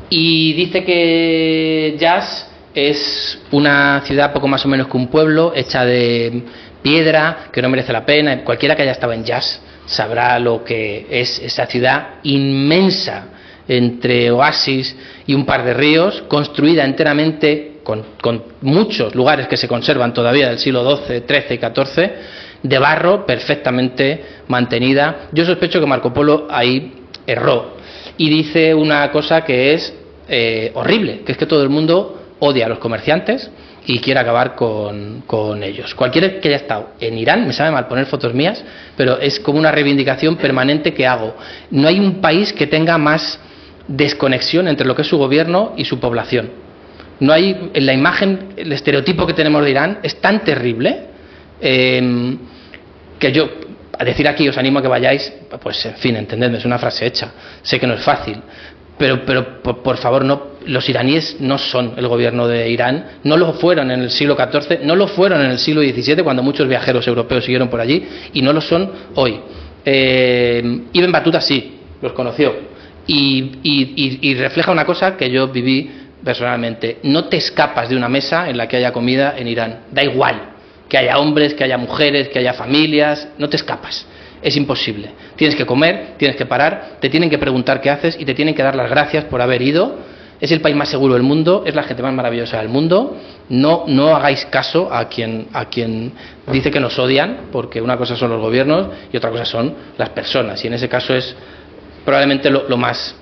Y dice que Yas es una ciudad poco más o menos que un pueblo, hecha de piedra, que no merece la pena. Cualquiera que haya estado en Yas sabrá lo que es esa ciudad inmensa, entre oasis y un par de ríos, construida enteramente con muchos lugares que se conservan todavía del siglo XII, XIII y XIV, de barro, perfectamente mantenida. Yo sospecho que Marco Polo ahí erró, y dice una cosa que es horrible, que es que todo el mundo odia a los comerciantes y quiere acabar con ellos. Cualquiera que haya estado en Irán, me sabe mal poner fotos mías, pero es como una reivindicación permanente que hago. No hay un país que tenga más desconexión entre lo que es su gobierno y su población. No hay, en la imagen, el estereotipo que tenemos de Irán es tan terrible que yo, a decir aquí, os animo a que vayáis, pues en fin, entendedme, es una frase hecha, sé que no es fácil, pero por favor, no, los iraníes no son el gobierno de Irán, no lo fueron en el siglo XIV, no lo fueron en el siglo XVII, cuando muchos viajeros europeos siguieron por allí, y no lo son hoy. Ibn Battuta sí, los conoció, y refleja una cosa que yo viví personalmente. No te escapas de una mesa en la que haya comida en Irán, da igual que haya hombres, que haya mujeres, que haya familias, no te escapas, es imposible. Tienes que comer, tienes que parar, te tienen que preguntar qué haces y te tienen que dar las gracias por haber ido. Es el país más seguro del mundo, es la gente más maravillosa del mundo. No hagáis caso a quien dice que nos odian, porque una cosa son los gobiernos y otra cosa son las personas, y en ese caso es probablemente lo más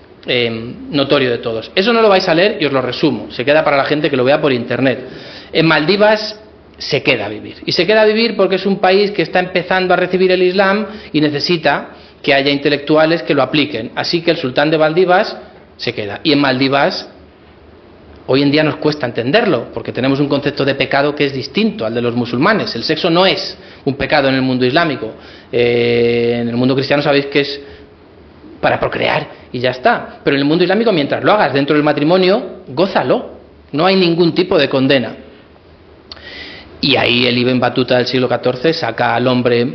notorio de todos. Eso no lo vais a leer y os lo resumo, se queda para la gente que lo vea por internet. En Maldivas se queda a vivir, y se queda a vivir porque es un país que está empezando a recibir el Islam y necesita que haya intelectuales que lo apliquen, así que el sultán de Maldivas se queda. Y en Maldivas hoy en día nos cuesta entenderlo, porque tenemos un concepto de pecado que es distinto al de los musulmanes. El sexo no es un pecado en el mundo islámico, en el mundo cristiano sabéis que es para procrear y ya está, pero en el mundo islámico, mientras lo hagas dentro del matrimonio, gózalo, no hay ningún tipo de condena. Y ahí el Ibn Battuta del siglo XIV saca al hombre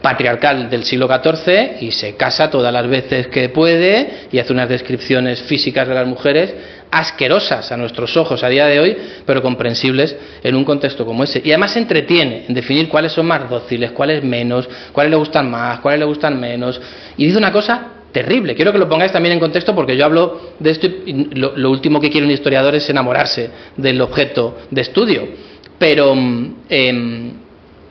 patriarcal del siglo XIV y se casa todas las veces que puede y hace unas descripciones físicas de las mujeres asquerosas a nuestros ojos a día de hoy, pero comprensibles en un contexto como ese. Y además se entretiene en definir cuáles son más dóciles, cuáles menos, cuáles le gustan más, cuáles le gustan menos. Y dice una cosa terrible. Quiero que lo pongáis también en contexto porque yo hablo de esto y lo último que quiere un historiador es enamorarse del objeto de estudio. Pero en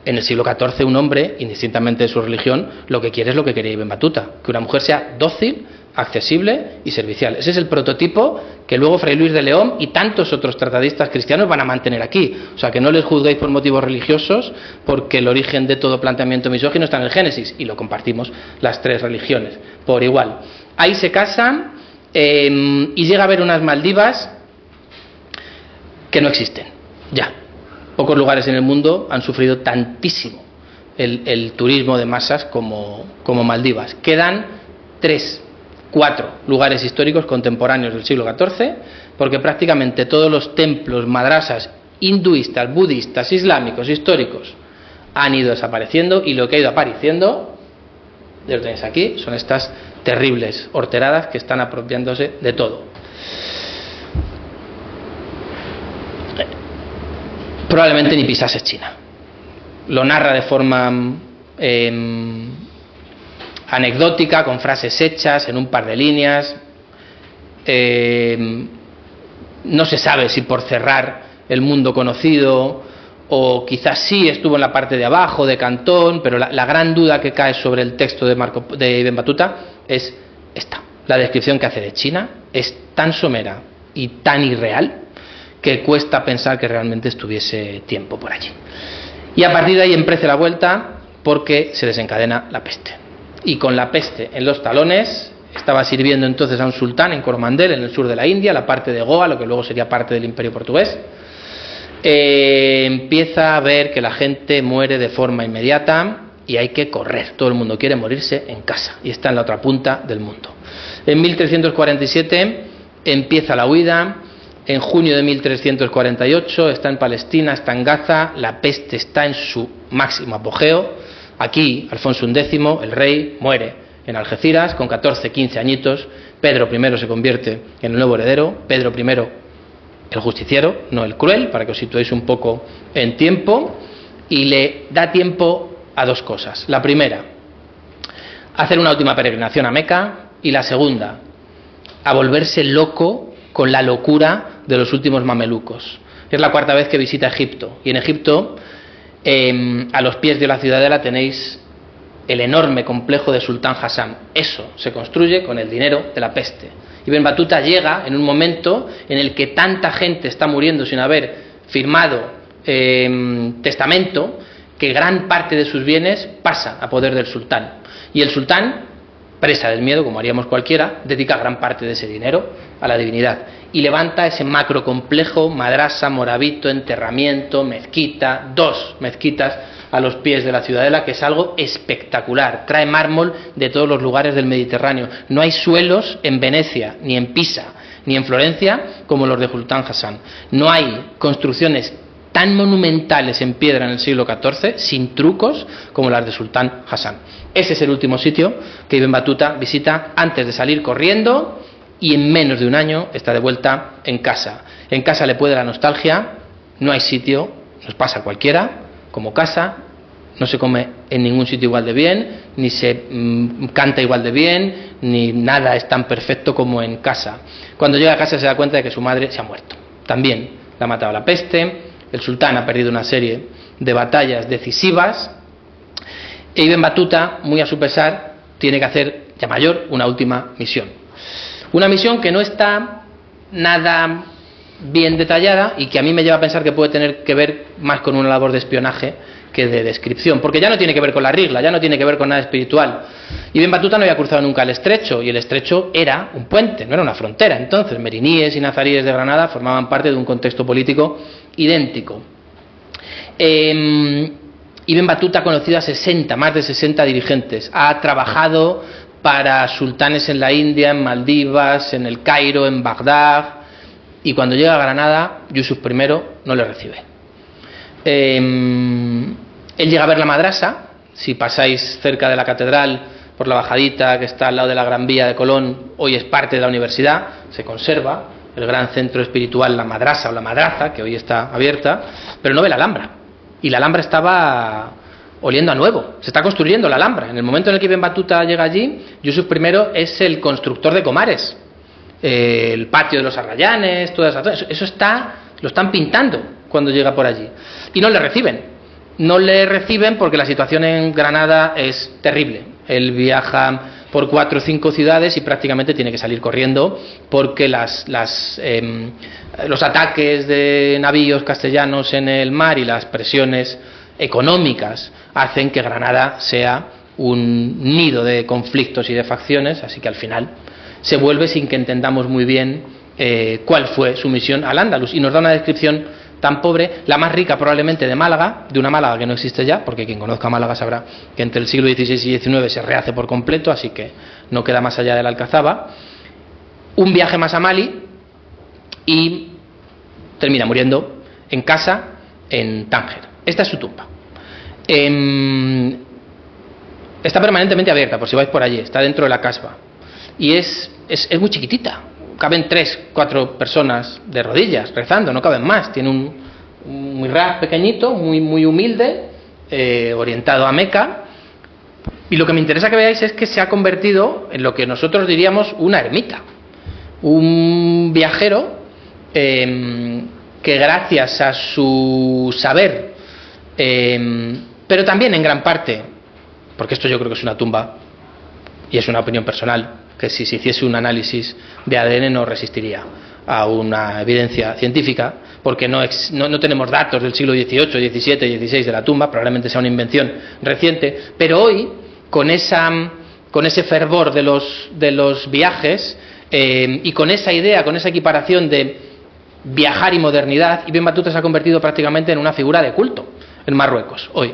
el siglo XIV un hombre, indistintamente de su religión, lo que quiere es lo que quería Ibn Battuta, que una mujer sea dócil, accesible y servicial. Ese es el prototipo que luego Fray Luis de León y tantos otros tratadistas cristianos van a mantener aquí. O sea, que no les juzguéis por motivos religiosos, porque el origen de todo planteamiento misógino está en el Génesis, y lo compartimos las tres religiones por igual. Ahí se casan y llega a haber unas Maldivas que no existen, ya. Pocos lugares en el mundo han sufrido tantísimo el turismo de masas como Maldivas. Quedan 4 lugares históricos contemporáneos del siglo XIV, porque prácticamente todos los templos, madrasas hinduistas, budistas, islámicos, históricos, han ido desapareciendo, y lo que ha ido apareciendo, ya lo tenéis aquí, son estas terribles horteradas que están apropiándose de todo. Probablemente ni pisase China. Lo narra de forma anecdótica, con frases hechas, en un par de líneas. No se sabe si por cerrar el mundo conocido, o quizás sí estuvo en la parte de abajo de Cantón, pero la gran duda que cae sobre el texto de Ibn Battuta es esta. La descripción que hace de China es tan somera y tan irreal que cuesta pensar que realmente estuviese tiempo por allí. Y a partir de ahí emprece la vuelta, porque se desencadena la peste. Y con la peste en los talones, estaba sirviendo entonces a un sultán en Coromandel, en el sur de la India, la parte de Goa, lo que luego sería parte del Imperio Portugués. Empieza a ver que la gente muere de forma inmediata y hay que correr. Todo el mundo quiere morirse en casa y está en la otra punta del mundo. En 1347 empieza la huida. En junio de 1348 está en Palestina, está en Gaza, la peste está en su máximo apogeo. Aquí Alfonso X, el rey, muere en Algeciras con 14-15 añitos. Pedro I se convierte en el nuevo heredero. Pedro I, el justiciero, no el cruel, para que os situéis un poco en tiempo, y le da tiempo a 2 cosas. La primera, hacer una última peregrinación a Meca, y la segunda, a volverse loco con la locura de los últimos mamelucos. Es la 4ª vez que visita Egipto, y en Egipto, a los pies de la ciudadela, tenéis el enorme complejo de Sultán Hassan. Eso se construye con el dinero de la peste. Ibn Battuta llega en un momento en el que tanta gente está muriendo sin haber firmado testamento, que gran parte de sus bienes pasa a poder del sultán. Y el sultán, presa del miedo, como haríamos cualquiera, dedica gran parte de ese dinero a la divinidad y levanta ese macro complejo, madrasa, morabito, enterramiento, mezquita, 2 mezquitas a los pies de la ciudadela, que es algo espectacular. Trae mármol de todos los lugares del Mediterráneo. No hay suelos en Venecia, ni en Pisa, ni en Florencia como los de Sultán Hassan. No hay construcciones tan monumentales en piedra en el siglo XIV, sin trucos, como las de Sultán Hassan. Ese es el último sitio que Ibn Battuta visita antes de salir corriendo, y en menos de un año está de vuelta en casa. En casa le puede la nostalgia, no hay sitio, nos pasa a cualquiera, como casa. No se come en ningún sitio igual de bien, ni se canta igual de bien, ni nada es tan perfecto como en casa. Cuando llega a casa se da cuenta de que su madre se ha muerto. También la ha matado la peste, el sultán ha perdido una serie de batallas decisivas, e Ibn Battuta, muy a su pesar, tiene que hacer, ya mayor, una última misión. Una misión que no está nada bien detallada y que a mí me lleva a pensar que puede tener que ver más con una labor de espionaje que de descripción, porque ya no tiene que ver con la regla, ya no tiene que ver con nada espiritual. Ibn Battuta no había cruzado nunca el estrecho, y el estrecho era un puente, no era una frontera. Entonces meriníes y nazaríes de Granada formaban parte de un contexto político idéntico. Ibn Battuta ha conocido a más de 60 dirigentes, ha trabajado para sultanes en la India, en Maldivas, en el Cairo, en Bagdad, y cuando llega a Granada, Yusuf I no le recibe. Él llega a ver la madrasa, Si pasáis cerca de la catedral, por la bajadita que está al lado de la Gran Vía de Colón, hoy es parte de la universidad, se conserva el gran centro espiritual, la madrasa o la madraza, que hoy está abierta, pero no ve la Alhambra. Y la Alhambra estaba oliendo a nuevo, se está construyendo la Alhambra. En el momento en el que Ibn Battuta llega allí, Yusuf I es el constructor de Comares, el patio de los Arrayanes, todo eso lo están pintando cuando llega por allí. Y no le reciben. No le reciben porque la situación en Granada es terrible. Él viaja por 4 o 5 ciudades y prácticamente tiene que salir corriendo porque los ataques de navíos castellanos en el mar y las presiones económicas hacen que Granada sea un nido de conflictos y de facciones, así que al final se vuelve sin que entendamos muy bien cuál fue su misión al Andalus, y nos da una descripción tan pobre, la más rica probablemente de Málaga, de una Málaga que no existe ya, porque quien conozca Málaga sabrá que entre el siglo XVI y XIX se rehace por completo, así que no queda más allá de la Alcazaba. Un viaje más a Mali y termina muriendo en casa en Tánger. Esta es su tumba. Está permanentemente abierta, por si vais por allí, está dentro de la casba y es muy chiquitita. Caben 3-4 personas de rodillas rezando, no caben más. Tiene un mihrab pequeñito, muy humilde, orientado a Meca. Y lo que me interesa que veáis es que se ha convertido en lo que nosotros diríamos una ermita. Un viajero que gracias a su saber, pero también en gran parte, porque esto yo creo que es una tumba y es una opinión personal, que si se hiciese un análisis de ADN no resistiría a una evidencia científica, porque no tenemos datos del siglo XVIII, XVII y XVI de la tumba, probablemente sea una invención reciente, pero hoy, con ese fervor de los viajes y con esa idea, con esa equiparación de viajar y modernidad, Ibn Battuta se ha convertido prácticamente en una figura de culto en Marruecos, hoy.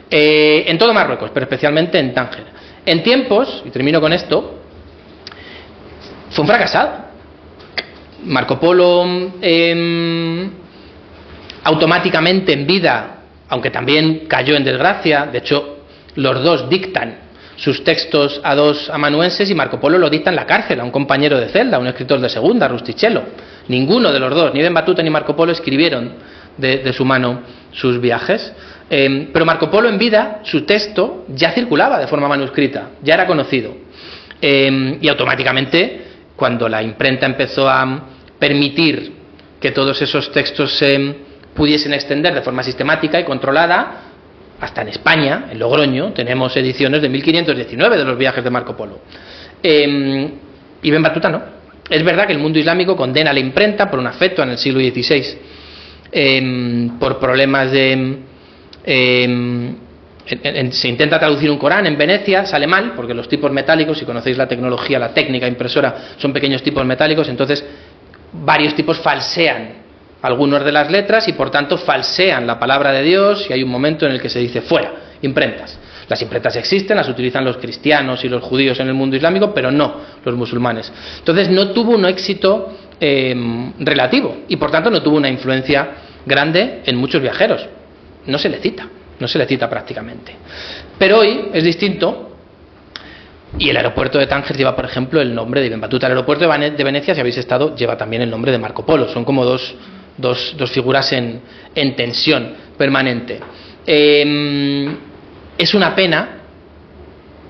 En todo Marruecos, pero especialmente en Tánger. En tiempos, y termino con esto, fue un fracasado. Marco Polo automáticamente en vida, aunque también cayó en desgracia, de hecho los dos dictan sus textos a dos amanuenses y Marco Polo lo dicta en la cárcel a un compañero de celda, un escritor de segunda, Rustichello. Ninguno de los dos, ni Ibn Battuta ni Marco Polo, escribieron de su mano sus viajes, pero Marco Polo en vida, su texto ya circulaba de forma manuscrita, ya era conocido, y automáticamente cuando la imprenta empezó a permitir que todos esos textos se pudiesen extender de forma sistemática y controlada, hasta en España, en Logroño, tenemos ediciones de 1519 de los viajes de Marco Polo. Ibn Battuta no. Es verdad que el mundo islámico condena la imprenta por una fetua en el siglo XVI, por problemas de... se intenta traducir un Corán en Venecia, sale mal, porque los tipos metálicos, si conocéis la tecnología, la técnica impresora, son pequeños tipos metálicos, entonces varios tipos falsean algunas de las letras y por tanto falsean la palabra de Dios, y hay un momento en el que se dice fuera, imprentas. Las imprentas existen, las utilizan los cristianos y los judíos en el mundo islámico, pero no los musulmanes. Entonces no tuvo un éxito relativo y por tanto no tuvo una influencia grande en muchos viajeros. No se le cita prácticamente. Pero hoy es distinto y el aeropuerto de Tánger lleva, por ejemplo, el nombre de Ibn Battuta. El aeropuerto de Venecia, si habéis estado, lleva también el nombre de Marco Polo. Son como dos figuras en tensión permanente. Es una pena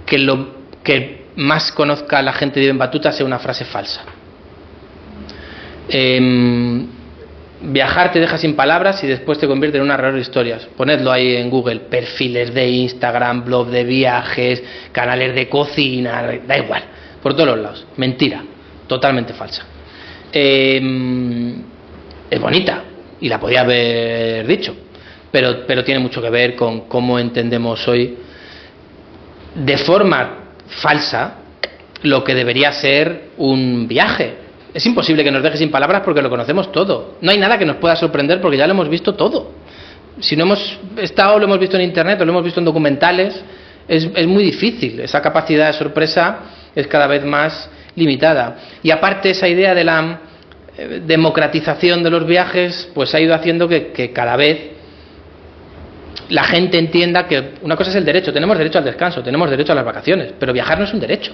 que lo que más conozca la gente de Ibn Battuta sea una frase falsa. Viajar te deja sin palabras y después te convierte en un narrador de historias. Ponedlo ahí en Google, perfiles de Instagram, blog de viajes, canales de cocina, da igual, por todos los lados. Mentira, totalmente falsa. Es bonita y la podía haber dicho, pero tiene mucho que ver con cómo entendemos hoy de forma falsa lo que debería ser un viaje. Es imposible que nos deje sin palabras porque lo conocemos todo. No hay nada que nos pueda sorprender porque ya lo hemos visto todo. Si no hemos estado, lo hemos visto en internet o lo hemos visto en documentales, es muy difícil. Esa capacidad de sorpresa es cada vez más limitada. Y aparte esa idea de la democratización de los viajes pues ha ido haciendo que cada vez la gente entienda que una cosa es el derecho. Tenemos derecho al descanso, tenemos derecho a las vacaciones, pero viajar no es un derecho.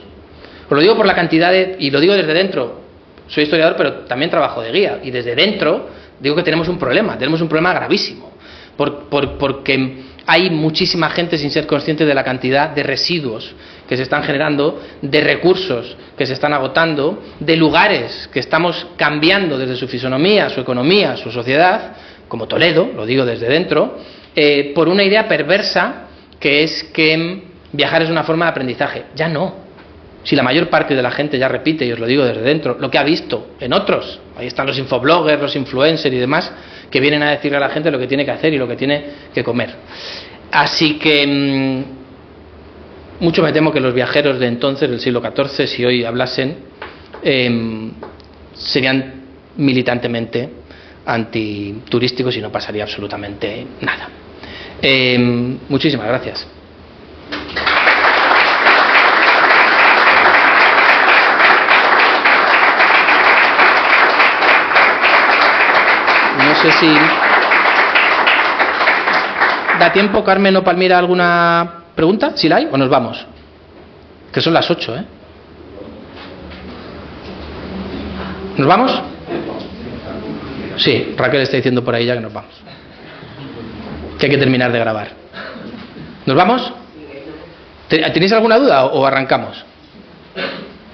Os lo digo por la cantidad y lo digo desde dentro. Soy historiador, pero también trabajo de guía. Y desde dentro digo que tenemos un problema gravísimo. Porque hay muchísima gente sin ser consciente de la cantidad de residuos que se están generando, de recursos que se están agotando, de lugares que estamos cambiando desde su fisonomía, su economía, su sociedad, como Toledo, lo digo desde dentro, por una idea perversa que es que viajar es una forma de aprendizaje. Ya no. Si la mayor parte de la gente ya repite, y os lo digo desde dentro, lo que ha visto en otros, ahí están los infobloggers, los influencers y demás, que vienen a decirle a la gente lo que tiene que hacer y lo que tiene que comer. Así que mucho me temo que los viajeros de entonces, del siglo XIV, si hoy hablasen, serían militantemente antiturísticos y no pasaría absolutamente nada. Muchísimas gracias. No sé si da tiempo, Carmen o Palmira, alguna pregunta, si la hay, o nos vamos. Que son las 8, ¿eh? ¿Nos vamos? Sí, Raquel está diciendo por ahí ya que nos vamos. Que hay que terminar de grabar. ¿Nos vamos? ¿Tenéis alguna duda o arrancamos?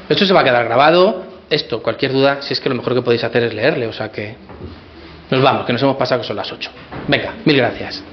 Esto se va a quedar grabado. Esto, cualquier duda, si es que lo mejor que podéis hacer es leerle, o sea que... Nos vamos, que nos hemos pasado que son las 8. Venga, mil gracias.